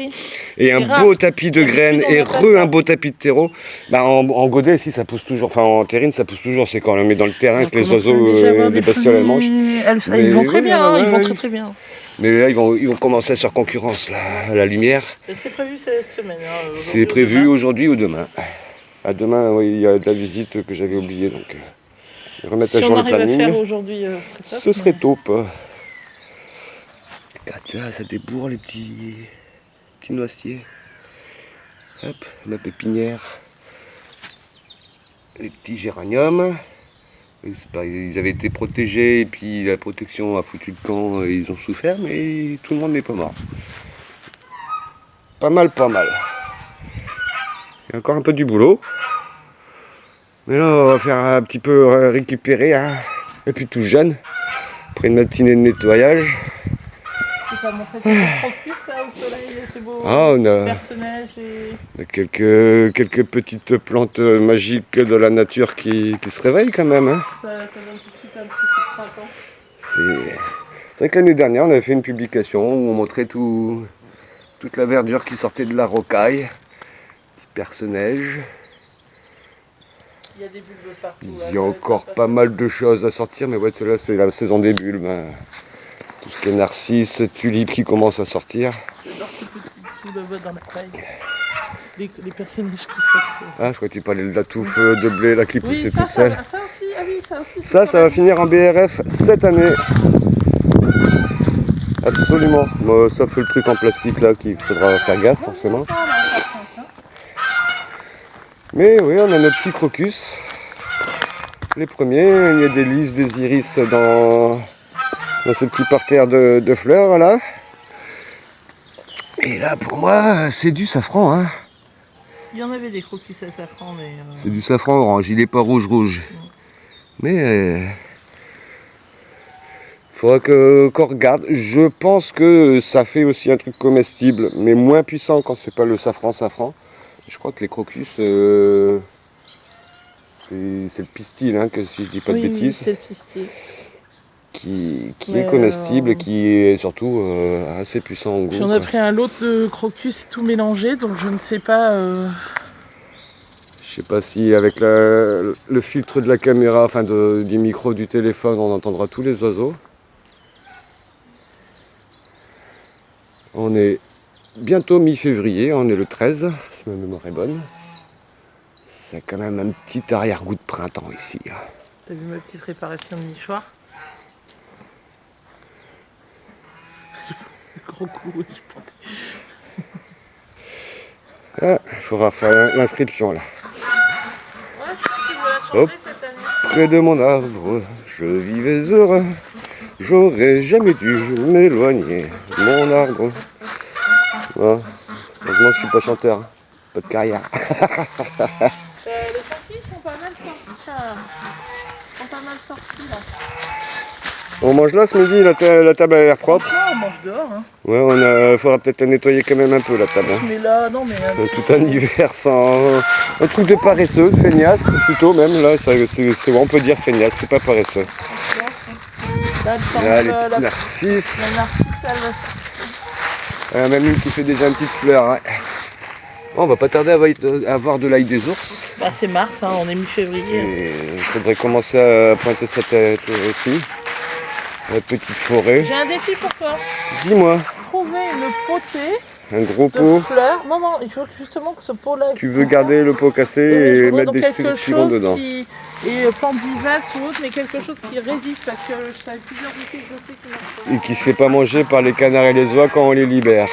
et un beau tapis de graines et un beau tapis de terreau. Bah, en godet, ici, ça pousse toujours. Enfin, en terrine, ça pousse toujours. C'est quand on le met dans le terrain que les oiseaux, les bestioles, elles mangent. Ils vont très bien, ils vont très bien. Mais là, ils vont commencer sur concurrence, là, à la lumière. C'est prévu cette semaine. Hein, c'est prévu aujourd'hui ou demain. À demain, oui, il y a de la visite que j'avais oubliée, donc remettre à jour le planning. À faire aujourd'hui, ce serait top. Regarde ça débourre les petits noisetiers. Hop, ma pépinière. Les petits géraniums. Ils avaient été protégés et puis la protection a foutu le camp et ils ont souffert, mais tout le monde n'est pas mort. Pas mal. Il y a encore un peu du boulot. Mais là, on va faire un petit peu récupérer. Hein. Et puis tout jeune, après une matinée de nettoyage. Tu as montré ton crocus là au soleil, c'est beau. Ah, on a quelques petites plantes magiques de la nature qui se réveillent quand même. Hein. Ça donne tout de suite un petit printemps. C'est vrai que l'année dernière, on avait fait une publication où on montrait toute la verdure qui sortait de la rocaille. Petit perce-neige. Il y a des bulbes partout. Il y a encore pas mal de choses à sortir, mais ouais, là c'est la saison des bulbes. Hein. Tout ce qui est narcisse, tulipe qui commence à sortir. J'adore ce petit tout là-bas dans la paille. Les personnages qui sortent. Ah, je crois que tu parlais de la touffe de blé là qui poussait toute seule. Ça aussi, ah oui, ça aussi. Ça va finir en BRF cette année. Absolument. Bon, sauf le truc en plastique là qu'il faudra faire gaffe forcément. Mais oui, on a nos petits crocus. Les premiers, il y a des lys, des iris dans ce petit parterre de fleurs là. Et là pour moi, c'est du safran. Hein. Il y en avait des crocus à safran, mais... C'est du safran orange, il n'est pas rouge. Mais il faudra qu'on regarde. Je pense que ça fait aussi un truc comestible, mais moins puissant quand c'est pas le safran. Je crois que les crocus, c'est le pistil, hein, que si je dis pas de bêtises. C'est le pistil. Qui est comestible et qui est surtout assez puissant en goût. Puis on a pris un lot de crocus tout mélangé, donc je ne sais pas... Je sais pas si avec le filtre de la caméra, enfin du micro du téléphone, on entendra tous les oiseaux. On est bientôt mi-février, on est le 13, si ma mémoire est bonne. C'est quand même un petit arrière-goût de printemps ici. T'as vu ma petite réparation de nichoir? gros coup, oui, je plantais. Ah, il faudra faire l'inscription là. Ouais, je pense qu'il va la changer cette année. Près de mon arbre, je vivais heureux. J'aurais jamais dû m'éloigner de mon arbre. Ah, heureusement que je suis pas chanteur, hein. Pas de carrière. Les sorties sont pas mal sorties, là. On mange là ce midi, la table a l'air propre. Franchement, on mange dehors. Hein. Ouais, faudra peut-être la nettoyer quand même un peu la table. Hein. Mais là, non, mais... Tout un hiver sans... Un truc de paresseux, de feignasse, plutôt même. Là, c'est bon, on peut dire feignasse, c'est pas paresseux. Là, les petites narcisses. La narcisse, elle va... Même une qui fait déjà une petite fleur. Ouais. Bon, on va pas tarder à avoir de l'ail des ours. Bah, c'est mars, hein, on est mi-février. Il faudrait commencer à pointer sa tête aussi. La petite forêt. J'ai un défi pour toi. Dis-moi. Trouver une potée un gros de pot. fleurs. Non, non, il faut justement que ce pot-là... Tu veux garder le pot cassé et mettre des structurants dedans. Et plantes vivaces ou autre, mais quelque chose qui résiste, parce que ça fait plusieurs étés que je sais qu'il marche pas. Et qui ne se fait pas manger par les canards et les oies quand on les libère.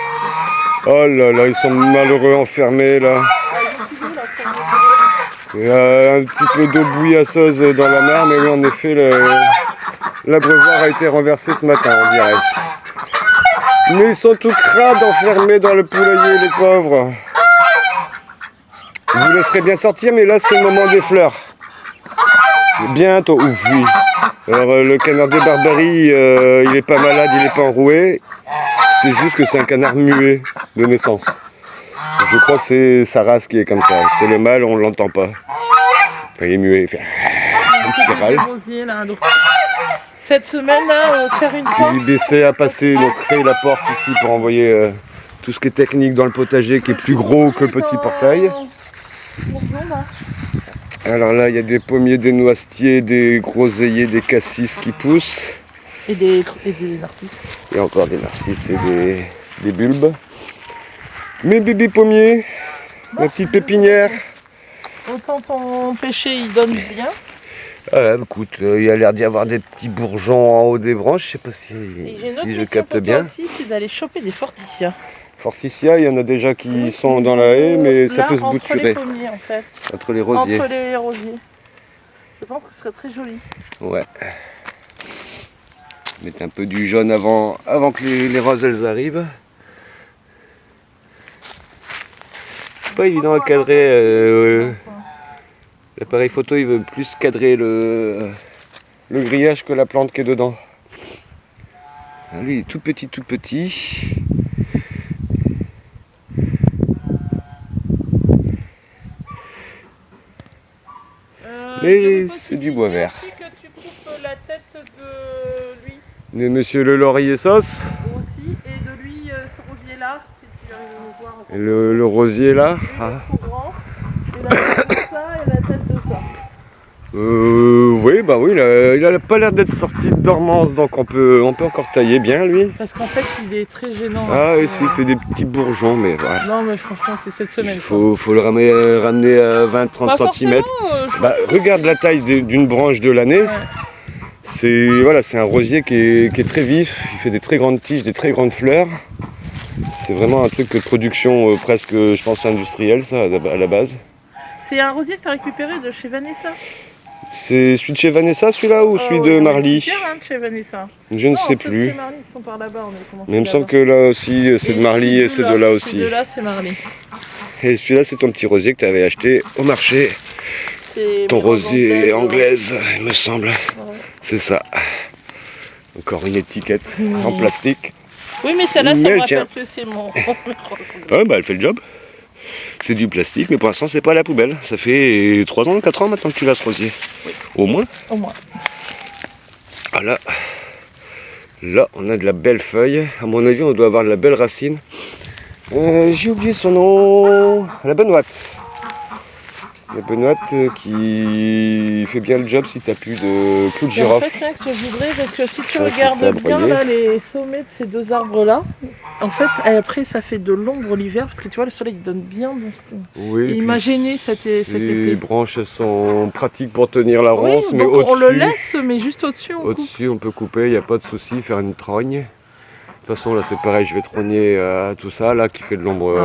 Oh là là, ils sont malheureux enfermés là. Il y a un petit peu d'eau bouillasseuse dans la mer, mais oui, en effet, l'abreuvoir a été renversé ce matin, on dirait. Mais ils sont tout crades enfermés dans le poulailler, les pauvres. Je vous laisserai bien sortir, mais là, c'est le moment des fleurs. Bientôt, ouf, oui. Alors, le canard des Barbaries, il est pas malade, il est pas enroué. C'est juste que c'est un canard muet de naissance. Je crois que c'est sa race qui est comme ça. C'est le mâle, on l'entend pas. Enfin, il est muet, il fait un petit râle. Cette semaine-là, faire une porte. Il essaie à passer, donc créer la porte ici pour envoyer tout ce qui est technique dans le potager qui est plus gros que le petit portail. Alors là, il y a des pommiers, des noisetiers, des groseilliers, des cassis qui poussent. Et des narcisses. Et encore des narcisses et des bulbes. Mes bébés pommiers, ma petite pépinière. Autant ton péché, il donne bien. Écoute, il y a l'air d'y avoir des petits bourgeons en haut des branches. Je sais pas si je capte bien. Aussi, c'est d'aller choper des forticias. Forticia, il y en a déjà qui sont dans la haie, mais ça peut se bouturer. Entre les pommiers, en fait. Entre les rosiers. Entre les rosiers. Je pense que ce serait très joli. Ouais. Mettre un peu du jaune avant que les roses elles arrivent. C'est pas évident à cadrer. L'appareil photo il veut plus cadrer le grillage que la plante qui est dedans. Alors, lui il est tout petit, tout petit. Mais c'est du bois vert. Que tu coupes la tête de lui. De monsieur le laurier sauce. Aussi, et de lui, ce rosier-là, si tu arrives à le voir. Et le rosier là. Et la tête de ça, et la tête de ça. Oui, bah oui, il a pas l'air d'être sorti de dormance, donc on peut encore tailler bien lui. Parce qu'en fait, il est très gênant. Ah oui, il fait des petits bourgeons, mais voilà. Non, mais franchement, c'est cette semaine. Il faut le ramener à 20-30 cm. Regarde la taille d'une branche de l'année. Ouais. C'est un rosier qui est très vif, il fait des très grandes tiges, des très grandes fleurs. C'est vraiment un truc de production presque, je pense, industrielle, ça, à la base. C'est un rosier que tu as récupéré de chez Vanessa? C'est celui de chez Vanessa, celui-là, ou celui de Marly? De chez Vanessa. Je ne sais plus. Chez Marly, ils sont par là-bas, mais il me semble que là aussi, c'est de Marly et c'est de là aussi. De là, c'est Marly. Et celui-là, c'est ton petit rosier que tu avais acheté au marché. Ton rosier anglaise, il me semble. Ouais. C'est ça. Encore une étiquette en plastique. Oui, mais celle-là, ça me rappelle que c'est mon... Ouais, bah elle fait le job. C'est du plastique, mais pour l'instant, c'est pas à la poubelle. Ça fait 3 ans, 4 ans maintenant que tu l'as ce rosier. Oui. Au moins. Au moins. Voilà. Là, on a de la belle feuille. À mon avis, on doit avoir de la belle racine. J'ai oublié son nom. La benoîte. La benoîte qui fait bien le job si tu n'as plus de clous de girofle. En fait, là, que je voudrais, parce que si tu regardes bien là, les sommets de ces deux arbres-là, en fait, après, ça fait de l'ombre l'hiver, parce que tu vois, le soleil il donne bien. Oui, et il m'a gêné cet été. Les branches elles sont pratiques pour tenir la ronce, mais au-dessus... On le laisse, mais juste au-dessus, Au-dessus, on peut couper, il n'y a pas de souci, faire une trogne. toute façon, là, c'est pareil, je vais trogner tout ça, là, qui fait de l'ombre.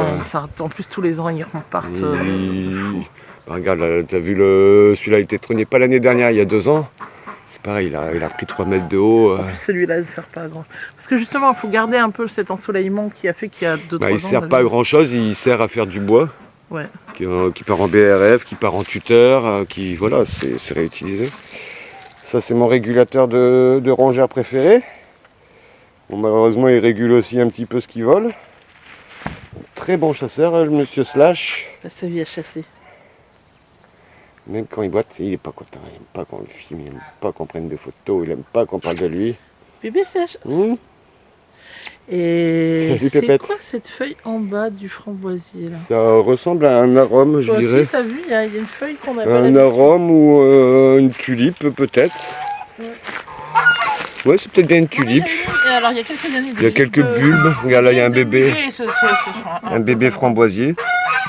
En plus, tous les ans, ils repartent. Bah, regarde, là, t'as vu celui-là, il était trogné pas l'année dernière, il y a 2 ans. C'est pareil, il a pris 3 mètres de haut. En plus, celui-là ne sert pas à grand chose. Parce que justement, il faut garder un peu cet ensoleillement qui a fait qu'il y a 2-3 ans. Il ne sert pas à grand chose, il sert à faire du bois. Ouais. Qui part en BRF, qui part en tuteur, voilà, c'est réutilisé. Ça, c'est mon régulateur de rongeur préféré. Bon, malheureusement, il régule aussi un petit peu ce qu'il vole. Très bon chasseur, le monsieur Slash. Passe sa vie à chasser. Même quand il boite, il n'est pas content. Il n'aime pas qu'on le filme, il n'aime pas qu'on prenne des photos, il n'aime pas qu'on parle de lui. Bébé sèche. Et c'est quoi cette feuille en bas du framboisier là? Ça ressemble à un arôme, je dirais. Aussi, t'as vu, il y a une feuille qu'on appelle. Un arôme ou une tulipe peut-être. Ouais, c'est peut-être bien une tulipe. Alors, il y a quelques années. Il y a quelques bulbes. Regarde là, il y a un bébé. Un bébé framboisier.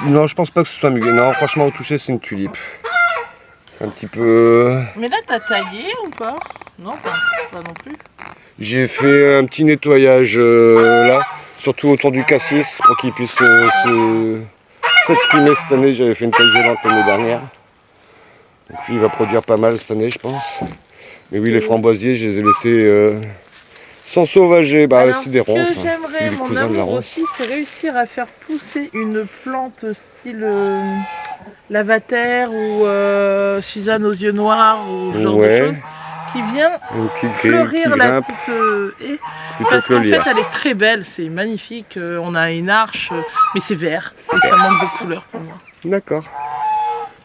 Non, je pense pas que ce soit un muguet. Non, franchement, au toucher, c'est une tulipe. C'est un petit peu. Mais là, t'as taillé ou pas? Non, pas non plus. J'ai fait un petit nettoyage là, surtout autour du cassis pour qu'il puisse s'exprimer cette année. J'avais fait une taille violente l'année dernière. Donc lui, il va produire pas mal cette année, je pense. Mais oui, les framboisiers, je les ai laissés sans sauvager. Bah, c'est des ronces. Ce que j'aimerais, mon amour aussi, c'est réussir à faire pousser une plante style lavater ou Suzanne aux yeux noirs ou ce genre de choses. Qui vient fleurir la petite haie. Parce qu'en fait, elle est très belle, c'est magnifique. On a une arche, mais c'est vert. Et ça manque de couleur pour moi. D'accord.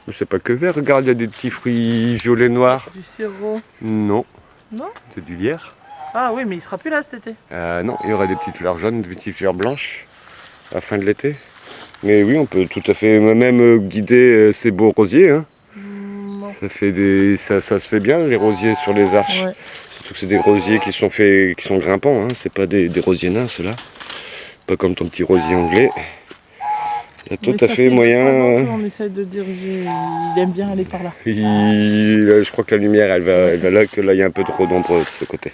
Mais c'est pas que vert, regarde, il y a des petits fruits violets noirs. Du sirop? Non. Non? C'est du lierre. Ah oui, mais il sera plus là cet été. Non, il y aura des petites fleurs jaunes, des petites fleurs blanches à la fin de l'été. Mais oui, on peut tout à fait même guider ces beaux rosiers. Hein. Ça se fait bien les rosiers sur les arches. Ouais. Surtout que c'est des rosiers qui sont grimpants, hein. C'est pas des rosiers nains ceux-là. Pas comme ton petit rosier anglais. Il y a tout à fait moyen. On essaie de diriger, il aime bien aller par là. Je crois que la lumière elle va là, que là il y a un peu trop d'ombre de ce côté.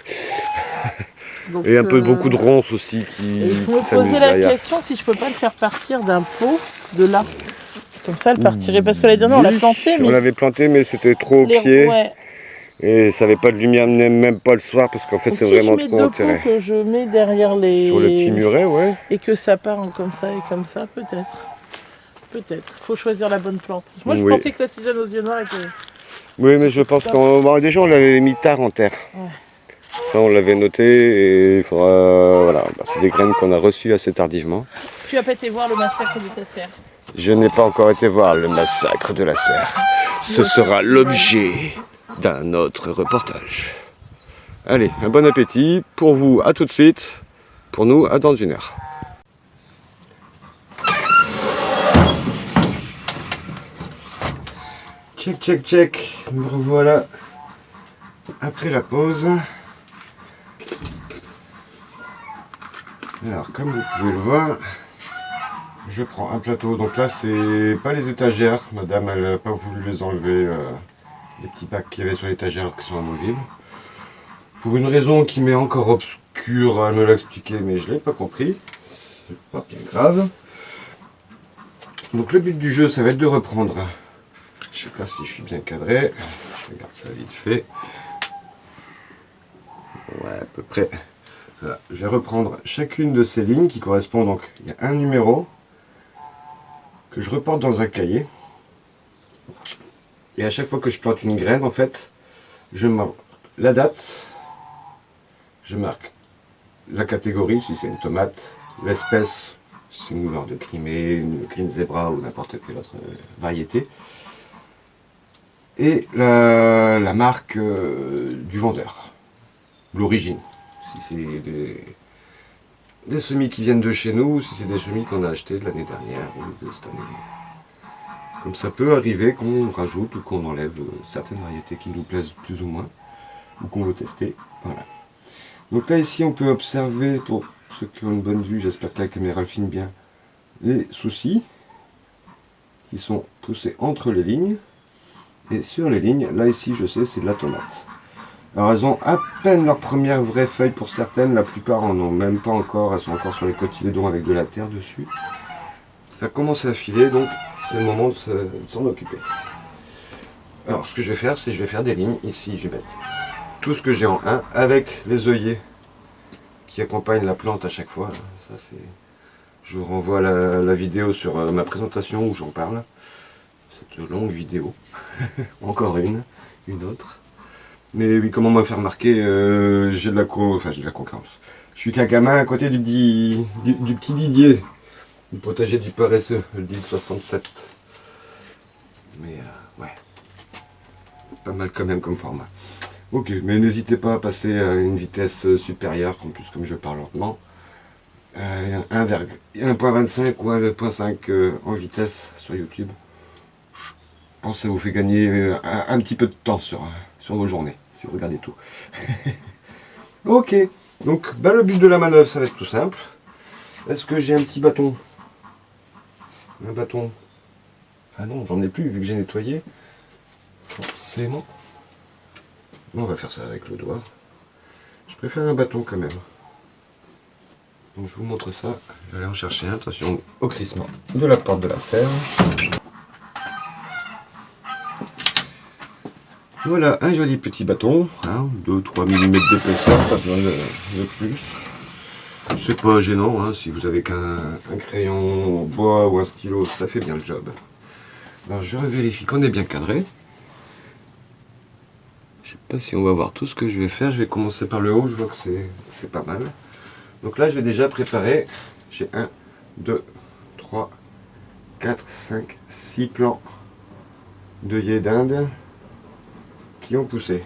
Donc, et beaucoup de ronces aussi qui. Il faut me poser la question si je peux pas le faire partir d'un pot de là. Comme ça, elle partirait. Parce que l'année dernière, on l'a planté. On l'avait planté, mais c'était trop au pied. Ouais. Et ça n'avait pas de lumière, même pas le soir, parce qu'en fait, c'est vraiment trop enterré. Que je mets derrière les. Sur le petit muret, ouais. Et que ça part comme ça et comme ça, peut-être. Peut-être. Il faut choisir la bonne plante. Moi, je pensais que la Suzanne aux yeux noirs était. Oui, mais je pense qu'on. Déjà, on l'avait mis tard en terre. Ouais. Ça, on l'avait noté et il faudra. Voilà, c'est des graines qu'on a reçues assez tardivement. Tu n'as pas été voir le massacre de ta serre? Je n'ai pas encore été voir le massacre de la serre. Ce sera l'objet d'un autre reportage. Allez, un bon appétit. Pour vous, à tout de suite. Pour nous, à dans 1 heure. Check, check, check. Me revoilà après la pause. Alors, comme vous pouvez le voir, je prends un plateau. Donc là, c'est pas les étagères. Madame, elle n'a pas voulu les enlever, les petits packs qu'il y avait sur l'étagère qui sont amovibles. Pour une raison qui m'est encore obscure, elle me l'a expliqué, mais je ne l'ai pas compris. C'est pas bien grave. Donc le but du jeu, ça va être de reprendre. Je sais pas si je suis bien cadré. Je regarde ça vite fait. Ouais, à peu près. Voilà. Je vais reprendre chacune de ces lignes qui correspondent. Donc, il y a un numéro que je reporte dans un cahier. Et à chaque fois que je plante une graine, en fait, je marque la date, je marque la catégorie, si c'est une tomate, l'espèce, si c'est une couleur de Crimée, une green zebra ou n'importe quelle autre variété, et la marque du vendeur, l'origine. Si c'est des semis qui viennent de chez nous, ou si c'est des semis qu'on a achetés de l'année dernière ou de cette année. Comme ça peut arriver qu'on rajoute ou qu'on enlève certaines variétés qui nous plaisent plus ou moins, ou qu'on veut tester. Voilà. Donc là ici on peut observer, pour ceux qui ont une bonne vue, j'espère que la caméra le filme bien, les soucis qui sont poussés entre les lignes. Et sur les lignes, là ici je sais c'est de la tomate. Alors elles ont à peine leur première vraie feuille pour certaines, la plupart en ont même pas encore, elles sont encore sur les cotylédons avec de la terre dessus. Ça commence à filer, donc c'est le moment de s'en occuper. Alors ce que je vais faire, c'est que je vais faire des lignes. Ici je vais mettre tout ce que j'ai en 1 avec les œillets qui accompagnent la plante à chaque fois. Ça, c'est... Je vous renvoie la vidéo sur ma présentation où j'en parle. Cette longue vidéo. Encore une autre. Mais oui, comment me faire remarquer, j'ai de la concurrence. Je suis qu'un gamin à côté du petit Didier, du potager du paresseux, le Didier 67. Mais ouais, pas mal quand même comme format. Ok, mais n'hésitez pas à passer à une vitesse supérieure, en plus comme je parle lentement. 1.25 ou 1.5 en vitesse sur YouTube. Je pense que ça vous fait gagner un petit peu de temps sur vos journées, si vous regardez tout. Ok, donc le but de la manœuvre, ça va être tout simple. Est-ce que j'ai un petit bâton? Un bâton? Ah non, j'en ai plus vu que j'ai nettoyé. Forcément. On va faire ça avec le doigt. Je préfère un bâton quand même. Donc je vous montre ça. Je vais aller en chercher un. Attention au crissement de la porte de la serre. Voilà un joli petit bâton. 2-3 mm d'épaisseur, pas besoin de plus. C'est pas gênant, hein, si vous avez qu'un crayon en bois ou un stylo, ça fait bien le job. Alors je vérifie qu'on est bien cadré. Je sais pas si on va voir tout ce que je vais faire. Je vais commencer par le haut, je vois que c'est pas mal. Donc là je vais déjà préparer. J'ai 1, 2, 3, 4, 5, 6 plants d'œillets d'Inde qui ont poussé.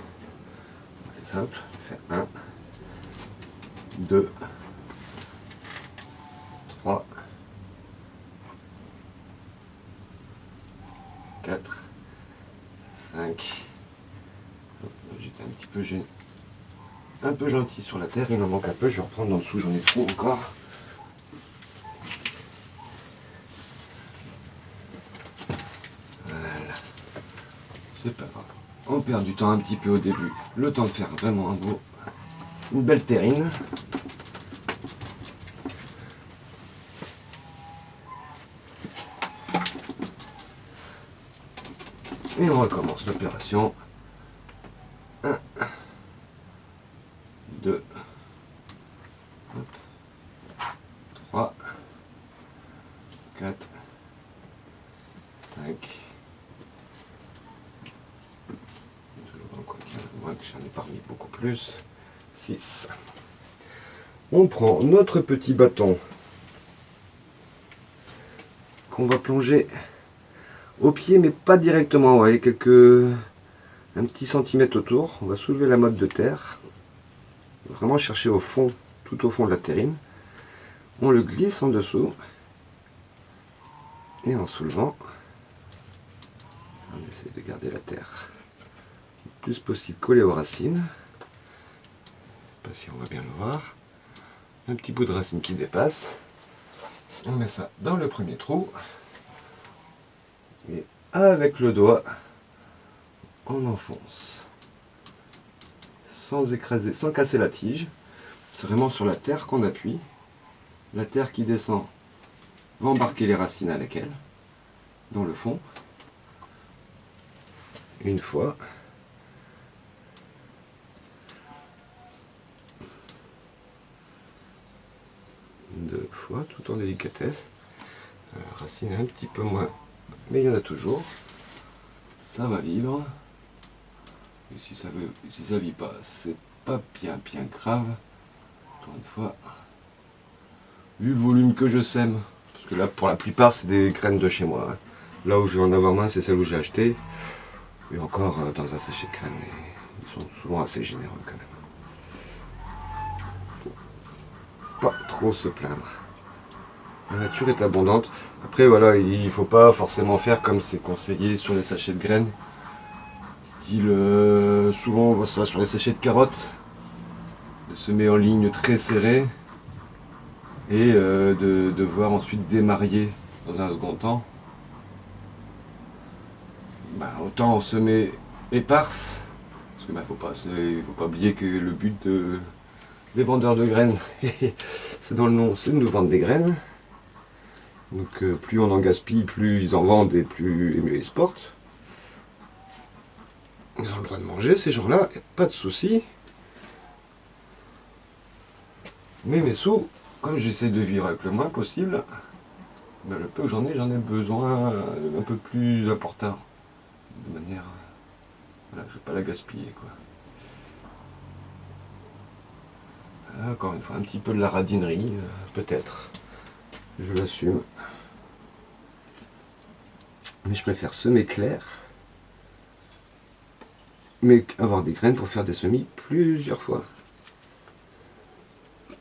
C'est simple, je fais 1, 2, 3, 4, 5. J'étais un petit peu gêné. Un peu gentil sur la terre, il en manque un peu, je vais reprendre en dessous, j'en ai trop encore. Voilà. C'est pas grave. On perd du temps un petit peu au début. Le temps de faire vraiment une belle terrine. Et on recommence l'opération. 1, 2, 3, 4, 5. Moi que j'en ai pas remis beaucoup plus. 6. On prend notre petit bâton qu'on va plonger au pied, mais pas directement. Vous voyez, un petit centimètre autour. On va soulever la motte de terre. Vraiment chercher au fond, tout au fond de la terrine. On le glisse en dessous. Et en soulevant, on essaie de garder la terre le plus possible collée aux racines. Je ne sais pas si on va bien le voir. Un petit bout de racine qui dépasse. On met ça dans le premier trou. Et avec le doigt, on enfonce. Sans écraser, sans casser la tige. C'est vraiment sur la terre qu'on appuie. La terre qui descend va embarquer les racines avec elle, dans le fond. Une fois. Deux fois, tout en délicatesse. Racine un petit peu moins, mais il y en a toujours. Ça va vivre. Et si ça vit pas, c'est pas bien grave. Encore une fois, vu le volume que je sème, parce que là pour la plupart c'est des graines de chez moi. Là où je vais en avoir moins, c'est celle où j'ai acheté. Et encore dans un sachet de graines. Ils sont souvent assez généreux quand même. Faut pas trop se plaindre. La nature est abondante. Après voilà, il ne faut pas forcément faire comme c'est conseillé sur les sachets de graines. Style, souvent on voit ça sur les sachets de carottes. De semer en ligne très serrée. Et de devoir ensuite démarier dans un second temps. Autant semer éparse Parce que faut pas oublier que le but des vendeurs de graines, c'est dans le nom, c'est de nous vendre des graines. Donc plus on en gaspille, plus ils en vendent et plus et mieux ils se portent. Ils ont le droit de manger ces gens-là, pas de souci. Mais mes sous, comme j'essaie de vivre avec le moins possible, ben le peu que j'en ai besoin un peu plus important. De manière... Voilà, je ne vais pas la gaspiller, quoi. Encore une fois, un petit peu de la radinerie, peut-être. Je l'assume. Mais je préfère semer clair. Mais avoir des graines pour faire des semis plusieurs fois.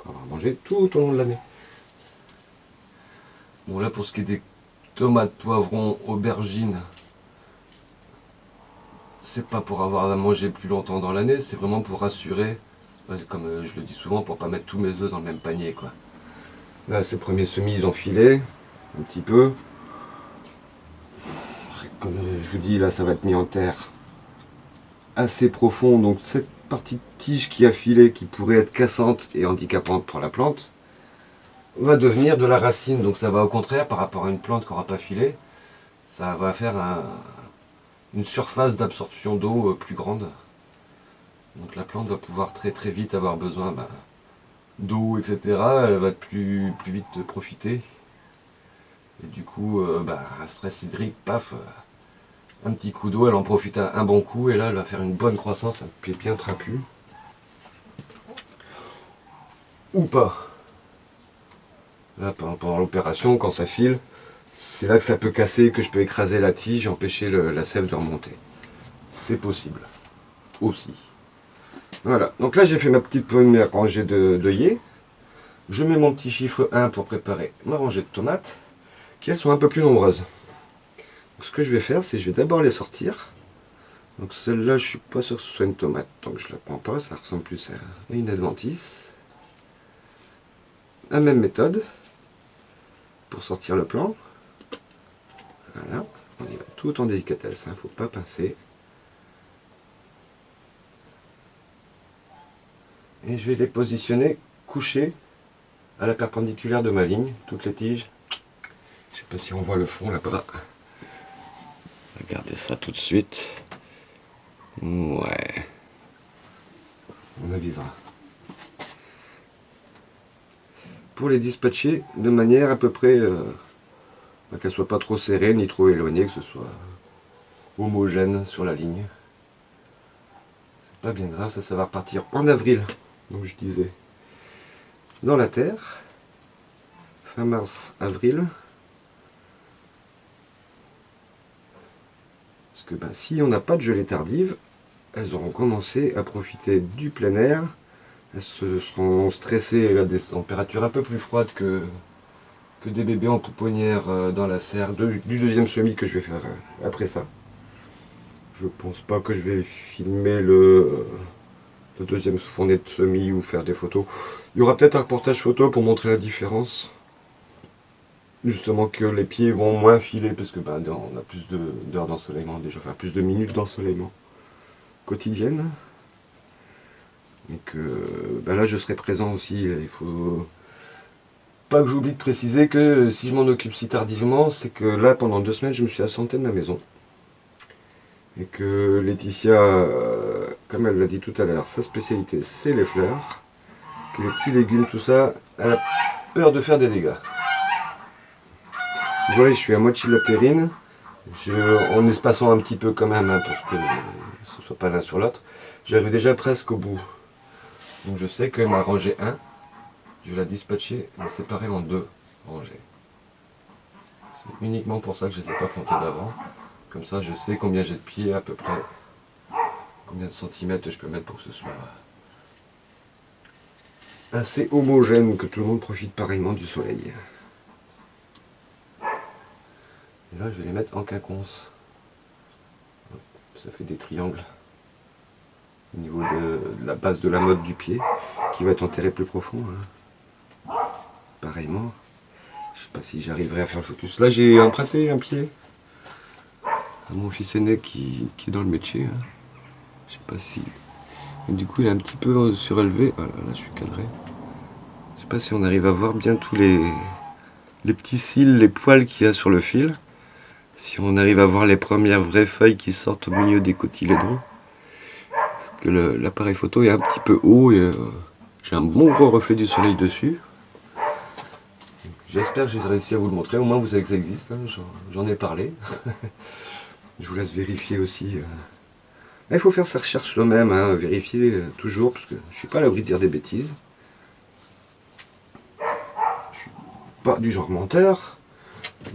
Pour avoir mangé tout au long de l'année. Bon, là, pour ce qui est des tomates, poivrons, aubergines, c'est pas pour avoir à manger plus longtemps dans l'année, c'est vraiment pour rassurer, comme je le dis souvent, pour pas mettre tous mes œufs dans le même panier, quoi. Là, ces premiers semis, ils ont filé un petit peu. Comme je vous dis, là, ça va être mis en terre assez profond, donc cette partie de tige qui a filé, qui pourrait être cassante et handicapante pour la plante, va devenir de la racine. Donc ça va au contraire, par rapport à une plante qui n'aura pas filé, ça va faire une surface d'absorption d'eau plus grande. Donc la plante va pouvoir très très vite avoir besoin d'eau, etc. Elle va plus vite profiter. Et du coup, un stress hydrique, paf, un petit coup d'eau, elle en profite un bon coup, et là elle va faire une bonne croissance, un pied bien trapu. Ou pas. Là, pendant l'opération, quand ça file, c'est là que ça peut casser, que je peux écraser la tige et empêcher la sève de remonter. C'est possible. Aussi. Voilà. Donc là, j'ai fait ma petite première rangée d'œillets. Je mets mon petit chiffre 1 pour préparer ma rangée de tomates, qui elles sont un peu plus nombreuses. Donc, ce que je vais faire, c'est que je vais d'abord les sortir. Donc celle-là, je suis pas sûr que ce soit une tomate, donc je la prends pas. Ça ressemble plus à une adventice. La même méthode pour sortir le plant. Voilà, on y va tout en délicatesse, faut pas pincer. Et je vais les positionner couchés à la perpendiculaire de ma ligne, toutes les tiges. Je sais pas si on voit le fond là-bas. Regardez ça tout de suite. Ouais. On avisera. Pour les dispatcher de manière à peu près qu'elle soit pas trop serrée ni trop éloignée, que ce soit homogène sur la ligne. C'est pas bien grave, ça va repartir en avril, donc je disais, dans la terre, fin mars, avril. Parce que si on n'a pas de gelée tardive, elles auront commencé à profiter du plein air. Elles se seront stressées à des températures un peu plus froides que des bébés en pouponnière dans la serre du deuxième semis que je vais faire après ça. Je pense pas que je vais filmer le deuxième fournée de semis ou faire des photos. Il y aura peut-être un reportage photo pour montrer la différence. Justement que les pieds vont moins filer parce que on a plus d'heures d'ensoleillement déjà, enfin plus de minutes d'ensoleillement quotidienne. Donc là je serai présent aussi. Il faut pas que j'oublie de préciser que si je m'en occupe si tardivement, c'est que là pendant 2 semaines je me suis absenté de ma maison. Et que Laetitia, comme elle l'a dit tout à l'heure, sa spécialité c'est les fleurs. Que les petits légumes, tout ça, elle a peur de faire des dégâts. Voilà, je suis à moitié de la terrine, en espaçant un petit peu quand même, pour que ce ne soit pas l'un sur l'autre. J'arrive déjà presque au bout. Donc je sais que ma rangée 1, je vais la dispatcher, la séparer en 2 rangées. C'est uniquement pour ça que je ne les ai pas plantées d'avant. Comme ça, je sais combien j'ai de pieds à peu près, combien de centimètres je peux mettre pour que ce soit assez homogène, que tout le monde profite pareillement du soleil. Et là, je vais les mettre en quinconce. Ça fait des triangles au niveau de la base de la motte du pied, qui va être enterré plus profond. Pareillement. Je sais pas si j'arriverai à faire le focus. Là, j'ai emprunté un pied à mon fils aîné qui est dans le métier. Je sais pas si... Et du coup il est un petit peu surélevé. Voilà, là je suis cadré. Je sais pas si on arrive à voir bien tous les petits cils, les poils qu'il y a sur le fil. Si on arrive à voir les premières vraies feuilles qui sortent au milieu des cotylédons. Parce que l'appareil photo est un petit peu haut et j'ai un bon gros reflet du soleil dessus. J'espère que j'ai réussi à vous le montrer, au moins vous savez que ça existe, hein. J'en ai parlé. Je vous laisse vérifier aussi. Là, il faut faire sa recherche soi-même, hein, vérifier toujours, parce que je suis pas à l'abri de dire des bêtises. Je suis pas du genre menteur,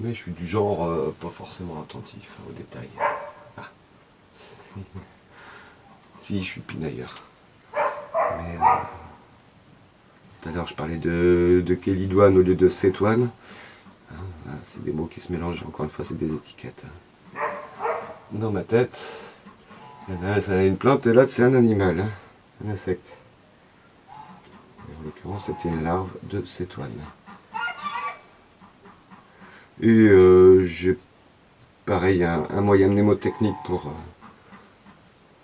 mais je suis du genre pas forcément attentif aux détails. Ah. Si, je suis pinailleur. Mais tout à l'heure, je parlais de Kélidoine au lieu de Cétoine. Hein, c'est des mots qui se mélangent, encore une fois, c'est des étiquettes. Dans ma tête, il y en a, c'est une plante et l'autre, c'est un animal, hein, un insecte. Et en l'occurrence, c'était une larve de Cétoine. Et j'ai pareil un moyen mnémotechnique pour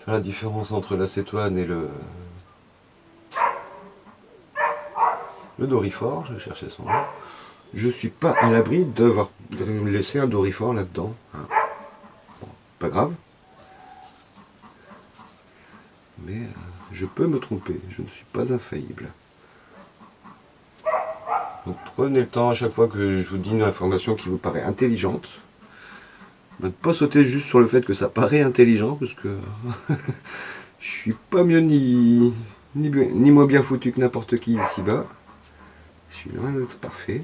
faire la différence entre la cétoine et le dorifort. Je cherchais son nom. Je suis pas à l'abri de me laisser un dorifort là-dedans. Hein. Bon, pas grave. Mais je peux me tromper. Je ne suis pas infaillible. Donc prenez le temps à chaque fois que je vous dis une information qui vous paraît intelligente. Ne pas sauter juste sur le fait que ça paraît intelligent, parce que je suis pas mieux ni moins bien foutu que n'importe qui ici-bas. Je suis loin d'être parfait.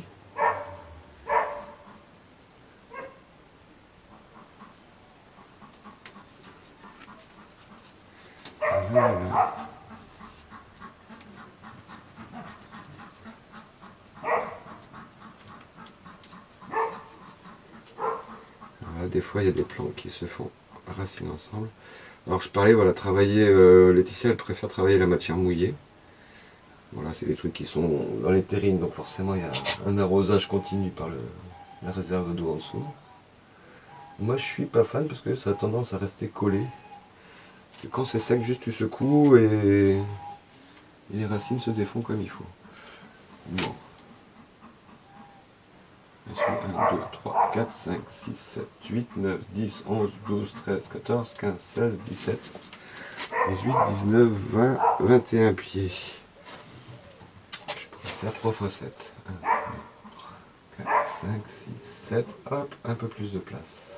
Voilà. Voilà, des fois il y a des plants qui se font raciner ensemble. Alors je parlais, voilà, travailler, Laetitia elle préfère travailler la matière mouillée. Voilà, c'est des trucs qui sont dans les terrines, donc forcément il y a un arrosage continu par la réserve d'eau en dessous. Moi je suis pas fan parce que ça a tendance à rester collé. Et quand c'est sec, juste tu secoues et les racines se défont comme il faut. Bon. 1, 2, 3, 4, 5, 6, 7, 8, 9, 10, 11, 12, 13, 14, 15, 16, 17, 18, 19, 20, 21 pieds. Je pourrais faire 3 fois 7. 1, 2, 3, 4, 5, 6, 7. Hop, un peu plus de place.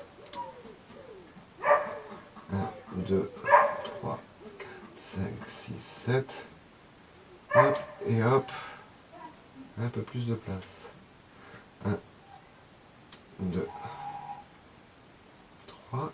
1, 2, 3, 4, 5, 6, 7. Hop, et hop. Un peu plus de place. 1, 2, 3.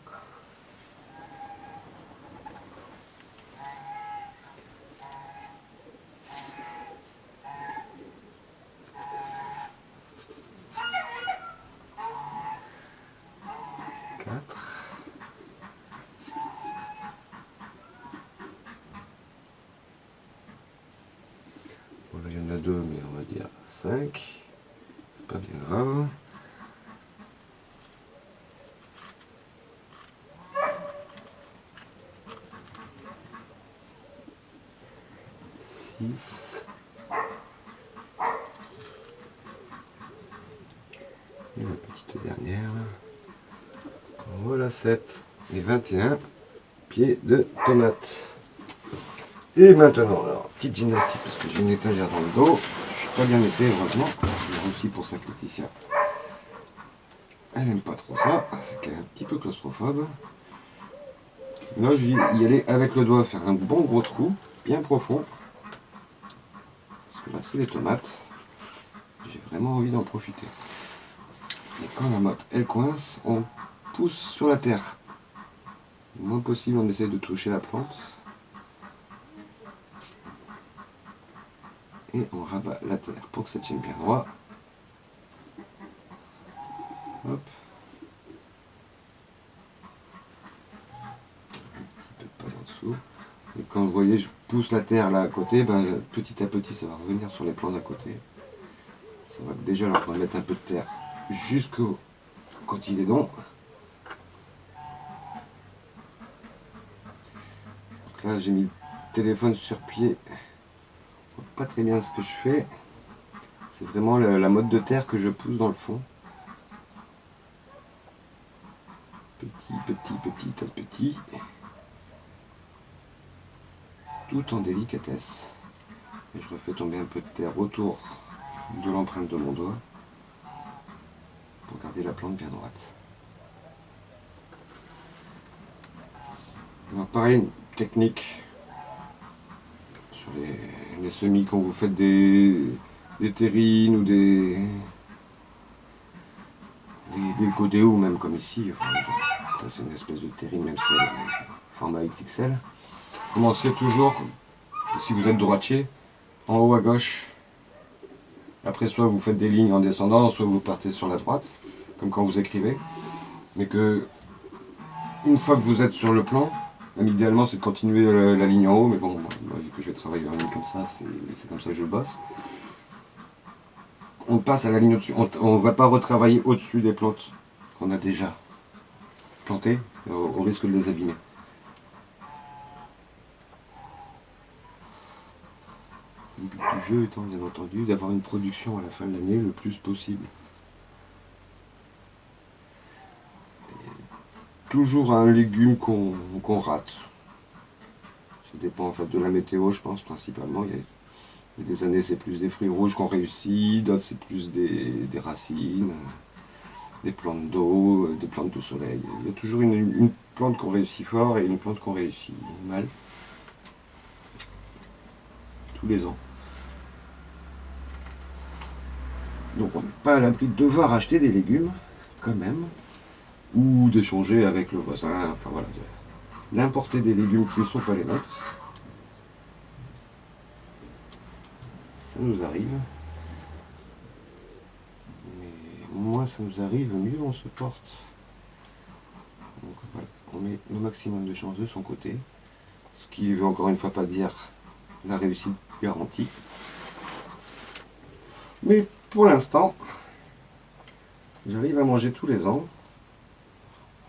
Bon, là, il y en a 2, mais on va dire 5. C'est pas bien grave. Et la petite dernière. Voilà 7 et 21 pieds de tomates. Et maintenant, alors, petite gymnastique parce que j'ai une étagère dans le dos. Je suis pas bien été, heureusement. C'est aussi pour ça que Laetitia, elle aime pas trop ça. C'est qu'elle est un petit peu claustrophobe. Là, je vais y aller avec le doigt, faire un bon gros trou, bien profond. Parce que là, c'est les tomates. J'ai vraiment envie d'en profiter. Et quand la motte, elle coince, on pousse sur la terre. Le moins possible, on essaie de toucher la plante. Et on rabat la terre pour que ça tienne bien droit. Hop. Un peu de paille en dessous. Et quand vous voyez, je pousse la terre là à côté, ben, petit à petit, ça va revenir sur les plants d'à côté. Ça va déjà leur mettre un peu de terre jusqu'au cotylédon. là j'ai mis le téléphone sur pied. Je vois pas très bien ce que je fais. C'est vraiment la motte de terre que je pousse dans le fond. Petit à petit. Tout en délicatesse. Et je refais tomber un peu de terre autour de l'empreinte de mon doigt pour garder la plante bien droite. Alors pareil, une technique sur les semis quand vous faites des terrines ou des côtés ou même comme ici, enfin, ça c'est une espèce de terrine même si elle est format XXL. Commencez toujours, si vous êtes droitier, en haut à gauche. Après soit vous faites des lignes en descendant, soit vous partez sur la droite, comme quand vous écrivez. Mais que une fois que vous êtes sur le plan, même idéalement c'est de continuer la ligne en haut, mais bon, moi, vu que je vais travailler en ligne comme ça, c'est comme ça que je bosse. On passe à la ligne au-dessus, on ne va pas retravailler au-dessus des plantes qu'on a déjà plantées, au risque de les abîmer. Le but du jeu étant bien entendu d'avoir une production à la fin de l'année le plus possible. Toujours un légume qu'on rate. Ça dépend en fait de la météo, je pense principalement. Il y a des années c'est plus des fruits rouges qu'on réussit, d'autres c'est plus des racines, des plantes d'eau, des plantes de soleil. Il y a toujours une plante qu'on réussit fort et une plante qu'on réussit mal. Tous les ans. Donc on n'est pas à l'abri de devoir acheter des légumes, quand même, ou d'échanger avec le voisin, enfin voilà, d'importer des légumes qui ne sont pas les nôtres. Ça nous arrive. Mais moins ça nous arrive, mieux on se porte. Donc voilà, on met le maximum de chances de son côté. Ce qui veut encore une fois pas dire la réussite garantie. Mais pour l'instant, j'arrive à manger tous les ans.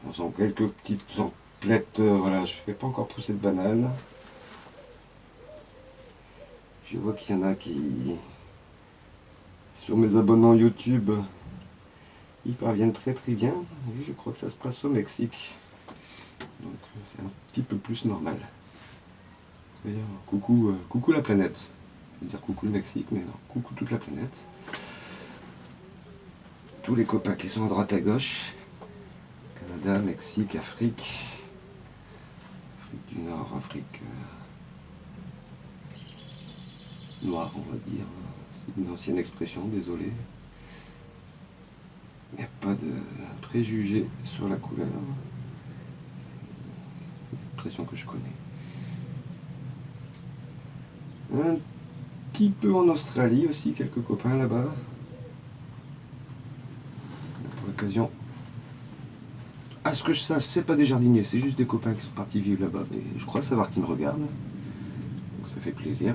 En faisant quelques petites emplettes, voilà, je fais pas encore pousser de bananes. Je vois qu'il y en a qui, sur mes abonnements YouTube, ils parviennent très bien. Et je crois que ça se passe au Mexique. Donc c'est un petit peu plus normal. D'ailleurs, coucou la planète. Je vais dire coucou le Mexique, mais non, coucou toute la planète. Tous les copains qui sont à droite à gauche. Canada, Mexique, Afrique. Afrique du Nord, Afrique noire, on va dire. C'est une ancienne expression, désolé. Il n'y a pas de préjugés sur la couleur. C'est une expression que je connais. Un petit peu en Australie aussi, quelques copains là-bas. Pour l'occasion. À ce que je sache, c'est pas des jardiniers, c'est juste des copains qui sont partis vivre là-bas. Mais je crois savoir qu'ils me regardent. Donc ça fait plaisir.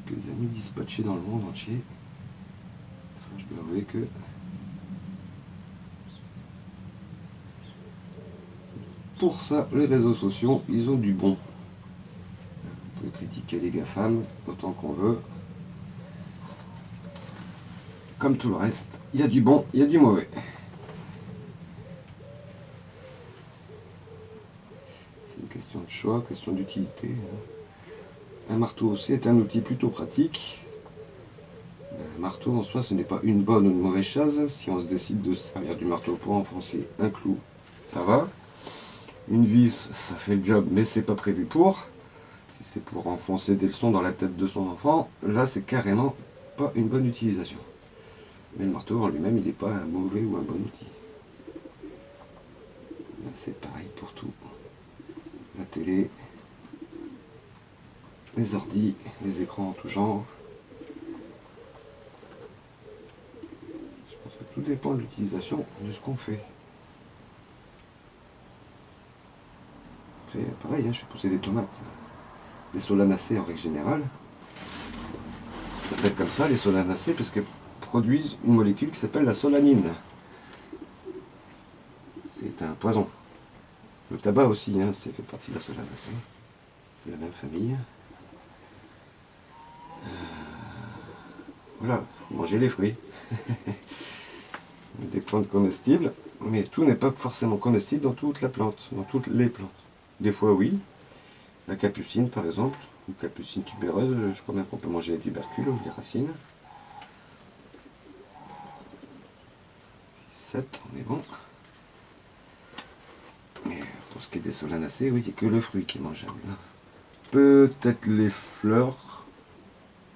Quelques amis dispatchés dans le monde entier. Je dois avouer que pour ça, les réseaux sociaux, ils ont du bon. On peut critiquer les GAFAM autant qu'on veut. Comme tout le reste, il y a du bon, il y a du mauvais. C'est une question de choix, question d'utilité. Un marteau aussi est un outil plutôt pratique. Un marteau en soi, ce n'est pas une bonne ou une mauvaise chose. Si on se décide de se servir du marteau pour enfoncer un clou, ça va. Une vis, ça fait le job, mais c'est pas prévu pour. Si c'est pour enfoncer des leçons dans la tête de son enfant, là c'est carrément pas une bonne utilisation. Mais le marteau en lui-même, il n'est pas un mauvais ou un bon outil. Là c'est pareil pour tout. La télé, les ordis, les écrans en tout genre. Je pense que tout dépend de l'utilisation de ce qu'on fait. Après, pareil, je fais pousser des tomates, des solanacées en règle générale. Ça s'appelle comme ça, les solanacées, parce que pour produisent une molécule qui s'appelle la solanine. C'est un poison. Le tabac aussi, hein, ça fait partie de la solanacée. C'est la même famille. Voilà, manger les fruits. Des plantes comestibles, mais tout n'est pas forcément comestible dans toute la plante, dans toutes les plantes. Des fois oui, la capucine par exemple, ou capucine tubéreuse, je crois même qu'on peut manger les tubercules ou les racines. 7, on est bon. Mais pour ce qui est des solanacées, oui, c'est que le fruit qui est mangeable. Peut-être les fleurs,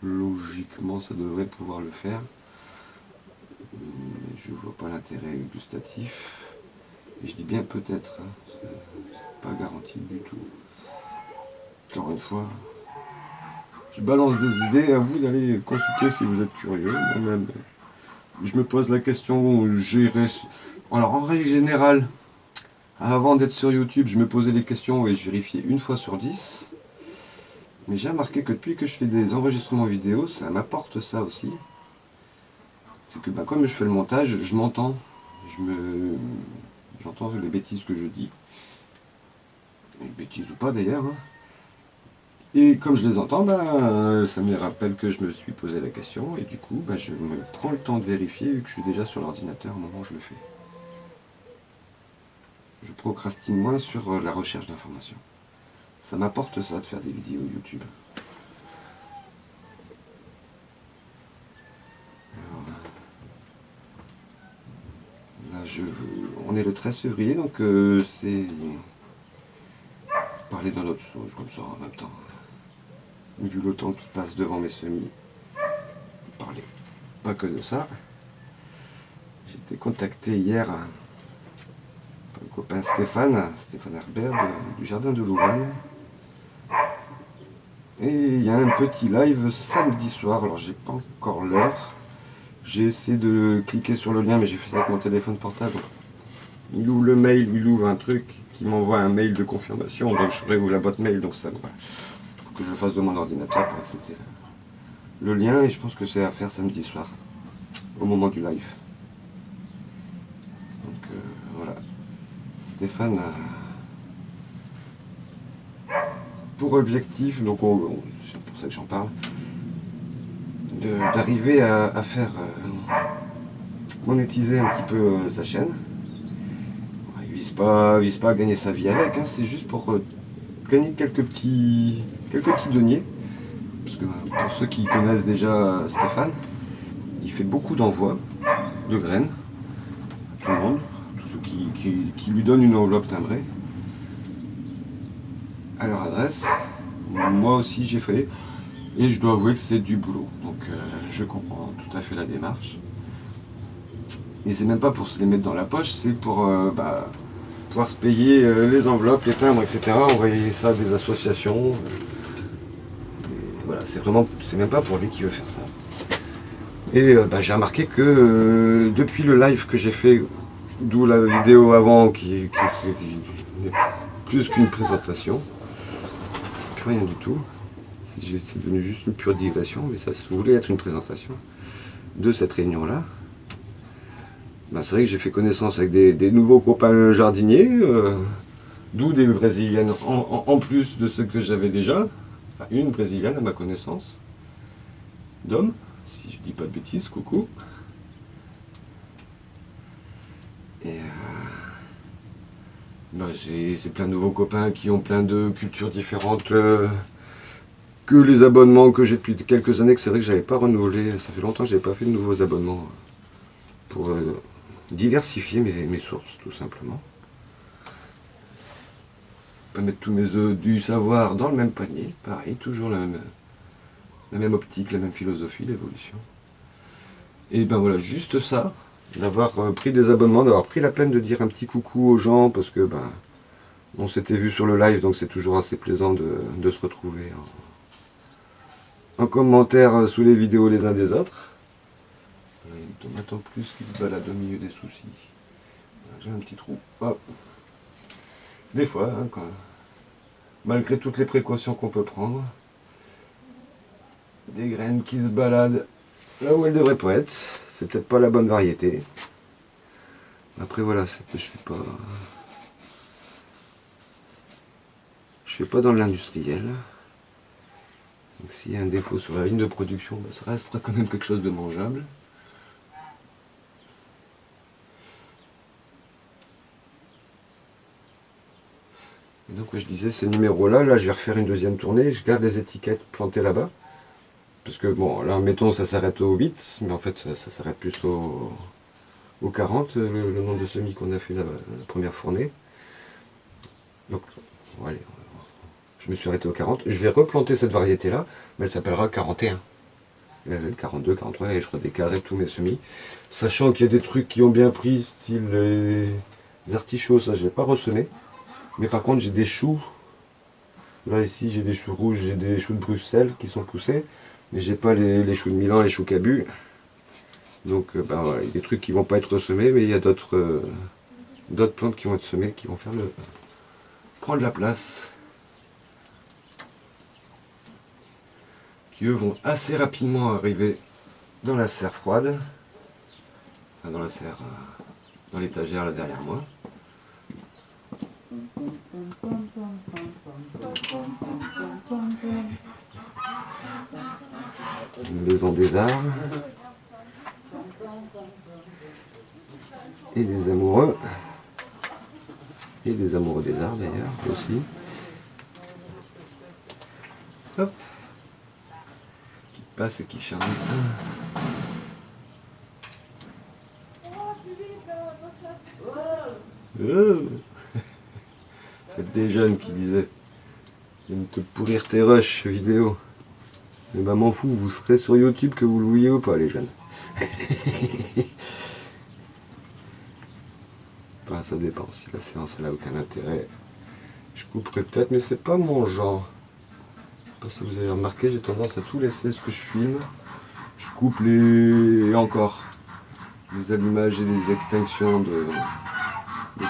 logiquement ça devrait pouvoir le faire. Mais je vois pas l'intérêt gustatif. Et je dis bien peut-être, hein, c'est pas garanti du tout. Encore une fois, je balance des idées, à vous d'aller consulter si vous êtes curieux. Moi-même, je me pose la question, alors en règle générale, avant d'être sur YouTube, je me posais les questions et je vérifiais une fois sur 10. Mais j'ai remarqué que depuis que je fais des enregistrements vidéo, ça m'apporte ça aussi. C'est que comme je fais le montage, je m'entends. J'entends les bêtises que je dis. Une bêtise ou pas d'ailleurs. Hein. Et comme je les entends, ça me rappelle que je me suis posé la question. Et du coup, je me prends le temps de vérifier vu que je suis déjà sur l'ordinateur au moment où je le fais. Je procrastine moins sur la recherche d'informations. Ça m'apporte ça de faire des vidéos YouTube. On est le 13 février, donc c'est parler d'une autre chose comme ça en même temps. Vu le temps qui passe devant mes semis, parler pas que de ça. J'ai été contacté hier par le copain Stéphane Herbert du jardin de Louvain. Et il y a un petit live samedi soir, alors j'ai pas encore l'heure. J'ai essayé de cliquer sur le lien, mais j'ai fait ça avec mon téléphone portable. Il ouvre le mail, il ouvre un truc qui m'envoie un mail de confirmation, donc je réouvre la boîte mail, donc ça faut que je le fasse de mon ordinateur pour accepter le lien, et je pense que c'est à faire samedi soir, au moment du live. Donc voilà. Stéphane a pour objectif, donc c'est pour ça que j'en parle, d'arriver à faire monétiser un petit peu sa chaîne. Il vise pas à gagner sa vie avec, hein, c'est juste pour gagner quelques petits deniers. Parce que pour ceux qui connaissent déjà Stéphane, il fait beaucoup d'envois de graines à tout le monde, tous ceux qui lui donnent une enveloppe timbrée à leur adresse. Moi aussi j'ai fait, et je dois avouer que c'est du boulot, donc je comprends tout à fait la démarche. Et c'est même pas pour se les mettre dans la poche, c'est pour pouvoir se payer les enveloppes, les timbres, etc. Envoyer ça à des associations. Voilà, c'est même pas pour lui qui veut faire ça. Et j'ai remarqué que depuis le live que j'ai fait, d'où la vidéo avant qui n'est plus qu'une présentation, plus rien du tout. C'est devenu juste une pure digression, mais ça voulait être une présentation de cette réunion-là. C'est vrai que j'ai fait connaissance avec des nouveaux copains jardiniers, d'où des brésiliennes en plus de ce que j'avais déjà. Enfin, une brésilienne à ma connaissance, d'homme, si je dis pas de bêtises, coucou. Et c'est plein de nouveaux copains qui ont plein de cultures différentes, que les abonnements que j'ai depuis quelques années, que c'est vrai que j'avais pas renouvelé, ça fait longtemps que j'avais pas fait de nouveaux abonnements pour diversifier mes sources tout simplement. Pas mettre tous mes œufs du savoir dans le même panier, pareil, toujours la même optique, la même philosophie, l'évolution. Et voilà, juste ça, d'avoir pris des abonnements, d'avoir pris la peine de dire un petit coucou aux gens, parce que on s'était vu sur le live, donc c'est toujours assez plaisant de se retrouver en commentaire sous les vidéos les uns des autres. Une tomate en plus qui se balade au milieu des soucis. J'ai un petit trou. Hop. Des fois, hein, malgré toutes les précautions qu'on peut prendre, des graines qui se baladent là où elles devraient pas être. c'est peut-être pas la bonne variété. Après voilà, je fais pas dans l'industriel. Donc s'il y a un défaut sur la ligne de production, bah, ça restera quand même quelque chose de mangeable. Et donc je disais, ces numéros-là, là je vais refaire une deuxième tournée, je garde les étiquettes plantées là-bas. Parce que bon, là mettons ça s'arrête au 8, mais en fait ça s'arrête plus au 40, le nombre de semis qu'on a fait la première fournée. Donc bon, allez, je me suis arrêté au 40. Je vais replanter cette variété-là, mais elle s'appellera 41. 42, 43, et je redécalerai tous mes semis. Sachant qu'il y a des trucs qui ont bien pris, style les artichauts, ça je vais pas ressemer. Mais par contre j'ai des choux. Là ici j'ai des choux rouges, j'ai des choux de Bruxelles qui sont poussés. Mais j'ai pas les choux de Milan, les choux Cabu. Donc ben, voilà, il y a des trucs qui vont pas être semés, mais il y a d'autres plantes qui vont être semées, qui vont prendre la place. Qui eux vont assez rapidement arriver dans la serre froide. Enfin, dans la serre, dans l'étagère là derrière moi. Une maison des arts. Et des amoureux. Et des amoureux des arts d'ailleurs aussi. Hop. Qui passe et qui chante. C'est des jeunes qui disaient « Viens te pourrir tes rushs vidéo ». Mais bah m'en fous, vous serez sur YouTube que vous le voyez ou pas les jeunes. Enfin, ça dépend, si la séance elle a aucun intérêt. Je couperai peut-être, mais c'est pas mon genre. Je sais pas si vous avez remarqué, j'ai tendance à tout laisser ce que je filme. Je coupe les allumages et les extinctions de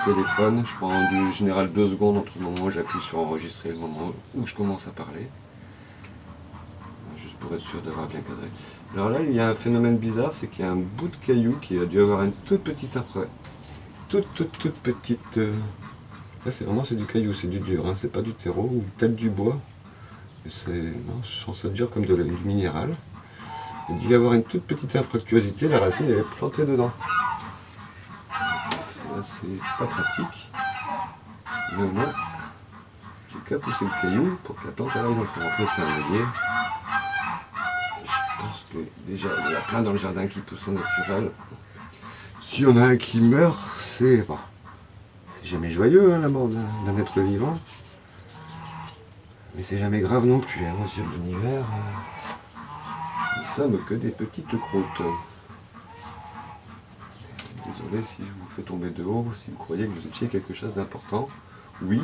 téléphone. Je prends en général 2 secondes entre le moment où j'appuie sur enregistrer et le moment où je commence à parler. Juste pour être sûr d'avoir bien cadré. Alors là, il y a un phénomène bizarre, c'est qu'il y a un bout de caillou qui a dû avoir une toute petite infraction. Toute petite. Là, c'est du caillou, c'est du dur, hein, c'est pas du terreau ou peut-être du bois. Non, je sens ça dur comme du minéral. Il a dû y avoir une toute petite infractuosité, la racine elle est plantée dedans. C'est pas pratique. Mais au moins, j'ai qu'à pousser le caillou pour que la plante aille dans le fond. Après, c'est un ailier. Je pense que déjà, il y a plein dans le jardin qui poussent au naturel. S'il y en a un qui meurt, c'est jamais joyeux hein, la mort d'un être vivant. Mais c'est jamais grave non plus. Hein, sur l'univers, nous sommes que des petites croûtes. Désolé si je vous fais tomber de haut, si vous croyez que vous étiez quelque chose d'important. Oui,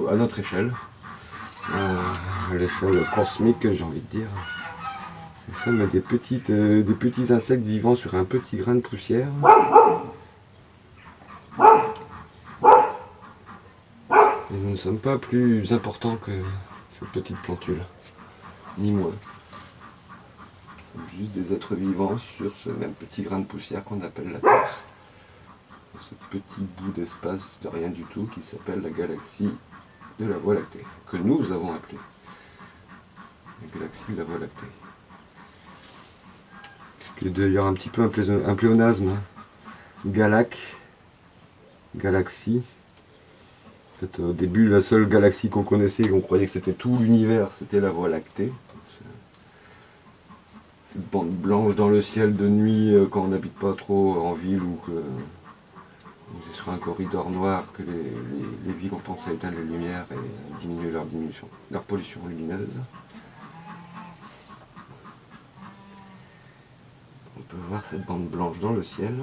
à notre échelle. À l'échelle cosmique, j'ai envie de dire. Nous sommes des petits insectes vivant sur un petit grain de poussière. Et nous ne sommes pas plus importants que cette petite plantule. Ni moins. Nous sommes juste des êtres vivants sur ce même petit grain de poussière qu'on appelle la Terre. Ce petit bout d'espace de rien du tout qui s'appelle la galaxie de la Voie lactée. Que nous avons appelé la galaxie de la Voie lactée. Ce qui est d'ailleurs un petit peu un pléonasme. Hein. Galaxie. En fait, au début, la seule galaxie qu'on connaissait, qu'on croyait que c'était tout l'univers, c'était la Voie lactée. Cette bande blanche dans le ciel de nuit quand on n'habite pas trop en ville ou que c'est sur un corridor noir que les villes ont pensé à éteindre les lumières et diminuer leur pollution lumineuse. On peut voir cette bande blanche dans le ciel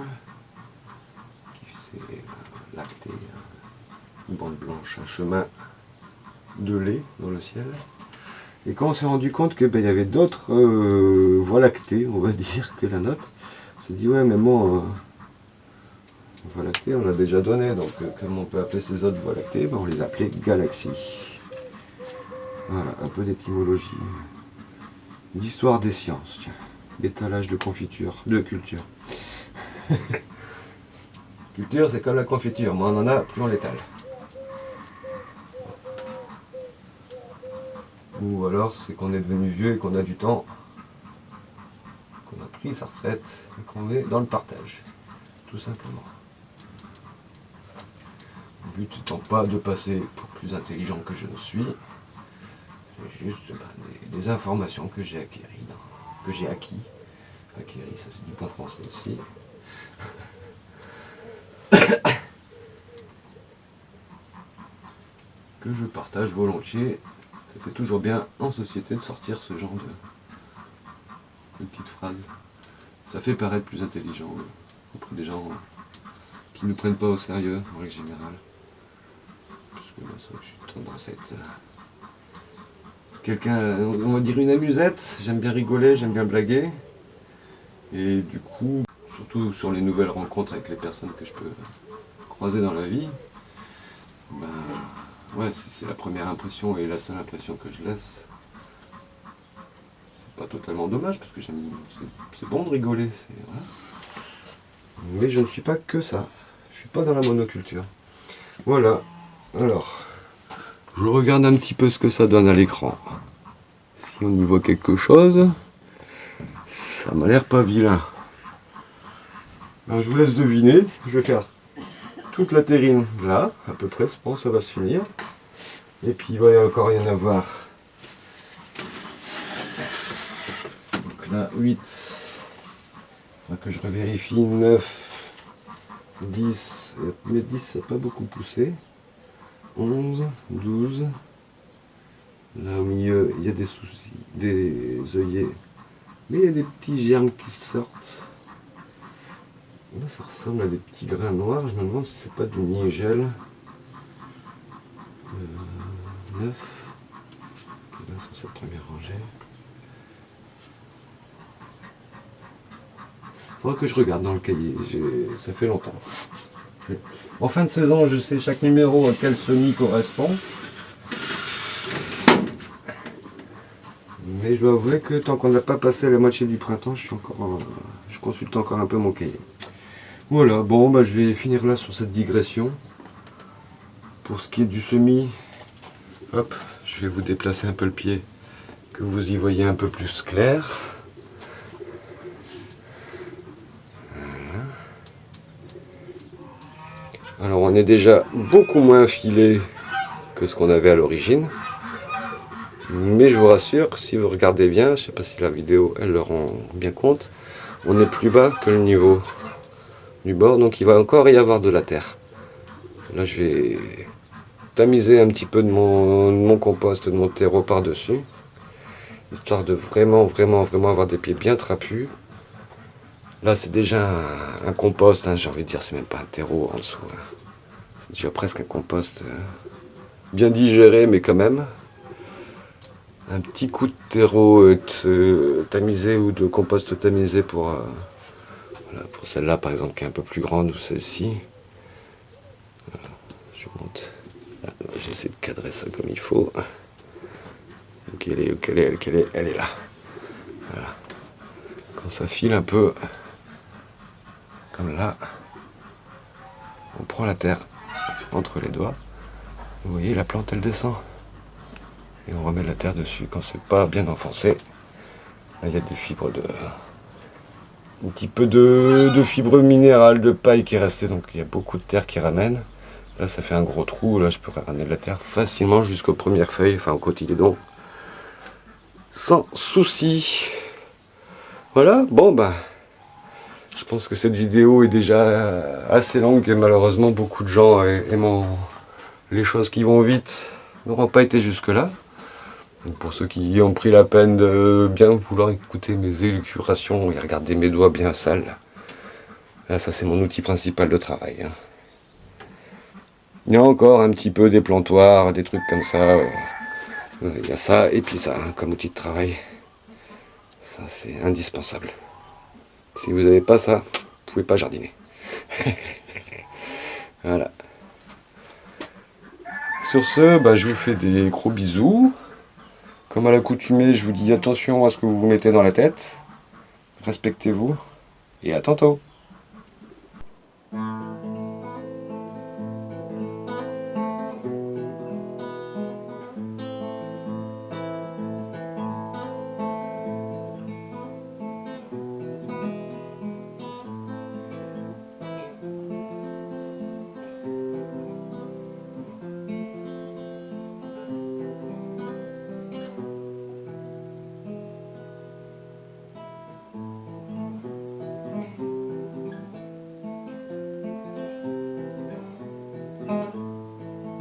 qui s'est lactée, une bande blanche, un chemin de lait dans le ciel. Et quand on s'est rendu compte qu'il y avait d'autres voies lactées, on va dire, que la nôtre, on s'est dit ouais mais bon, voie lactée on l'a déjà donné, donc comme on peut appeler ces autres voies lactées, on les appelait galaxies. Voilà, un peu d'étymologie, d'histoire des sciences. Tiens. d'étalage de confiture, de culture. Culture, c'est comme la confiture, moins on en a, plus on l'étale. Ou alors c'est qu'on est devenu vieux et qu'on a du temps, qu'on a pris sa retraite et qu'on est dans le partage, tout simplement. Le but étant pas de passer pour plus intelligent que je ne suis, c'est juste des informations que j'ai acquis, acquéri, ça c'est du bon français aussi. Que je partage volontiers. Ça fait toujours bien en société de sortir ce genre de petites phrases. Ça fait paraître plus intelligent auprès des gens qui ne prennent pas au sérieux en règle générale. Parce que là, ça, je suis tendance à être quelqu'un, on va dire une amusette. J'aime bien rigoler, j'aime bien blaguer. Et du coup, surtout sur les nouvelles rencontres avec les personnes que je peux croiser dans la vie, ben, ouais, c'est la première impression et la seule impression que je laisse. C'est pas totalement dommage parce que c'est bon de rigoler. Voilà. Mais je ne suis pas que ça. Je suis pas dans la monoculture. Voilà. Alors, je regarde un petit peu ce que ça donne à l'écran. Si on y voit quelque chose, ça m'a l'air pas vilain. Ben, je vous laisse deviner. Je vais faire toute la terrine là, à peu près, je pense que ça va se finir. Et puis il va y encore y en avoir. Donc là, 8. Il que je revérifie. 9, 10. Mais 10, ça n'a pas beaucoup poussé. 11, 12. Là au milieu, il y a des soucis, des œillets. Mais il y a des petits germes qui sortent. Là, ça ressemble à des petits grains noirs. Je me demande si c'est pas du nigel. 9. Là, sur cette première rangée. Faudra que je regarde dans le cahier. Ça fait longtemps. En fin de saison, je sais chaque numéro à quel semis correspond. Mais je dois avouer que tant qu'on n'a pas passé la moitié du printemps, je consulte encore un peu mon cahier. Voilà, bon, bah, je vais finir là sur cette digression. Pour ce qui est du semis, hop, je vais vous déplacer un peu le pied, que vous y voyez un peu plus clair. Voilà. Alors on est déjà beaucoup moins filé que ce qu'on avait à l'origine. Mais je vous rassure, si vous regardez bien, je ne sais pas si la vidéo elle le rend bien compte, on est plus bas que le niveau du bord, donc il va encore y avoir de la terre. Là je vais tamiser un petit peu de mon compost, de mon terreau par-dessus, histoire de vraiment avoir des pieds bien trapus. Là c'est déjà un compost, hein, j'ai envie de dire, c'est même pas un terreau en dessous. Hein. C'est déjà presque un compost bien digéré, mais quand même. Un petit coup de terreau tamisé ou de compost tamisé pour celle-là par exemple qui est un peu plus grande ou celle-ci. Voilà, je monte. J'essaie de cadrer ça comme il faut. Donc elle est là. Voilà. Quand ça file un peu comme là, on prend la terre entre les doigts. Vous voyez la plante elle descend. Et on remet de la terre dessus quand c'est pas bien enfoncé. Là il y a des fibres un petit peu de fibres minérales, de paille qui est restée, donc il y a beaucoup de terre qui ramène. Là ça fait un gros trou, là je pourrais ramener de la terre facilement jusqu'aux premières feuilles, enfin au cotylédon. Sans souci. Voilà, bon bah je pense que cette vidéo est déjà assez longue et malheureusement beaucoup de gens aimant les choses qui vont vite n'auront pas été jusque là. Donc pour ceux qui ont pris la peine de bien vouloir écouter mes élucubrations et regarder mes doigts bien sales, là ça c'est mon outil principal de travail. Hein. Il y a encore un petit peu des plantoirs, des trucs comme ça. Il y a ça et puis ça hein, comme outil de travail. Ça c'est indispensable. Si vous n'avez pas ça, vous ne pouvez pas jardiner. Voilà. Sur ce, bah, je vous fais des gros bisous. Comme à l'accoutumée, je vous dis attention à ce que vous vous mettez dans la tête. respectez-vous et à tantôt.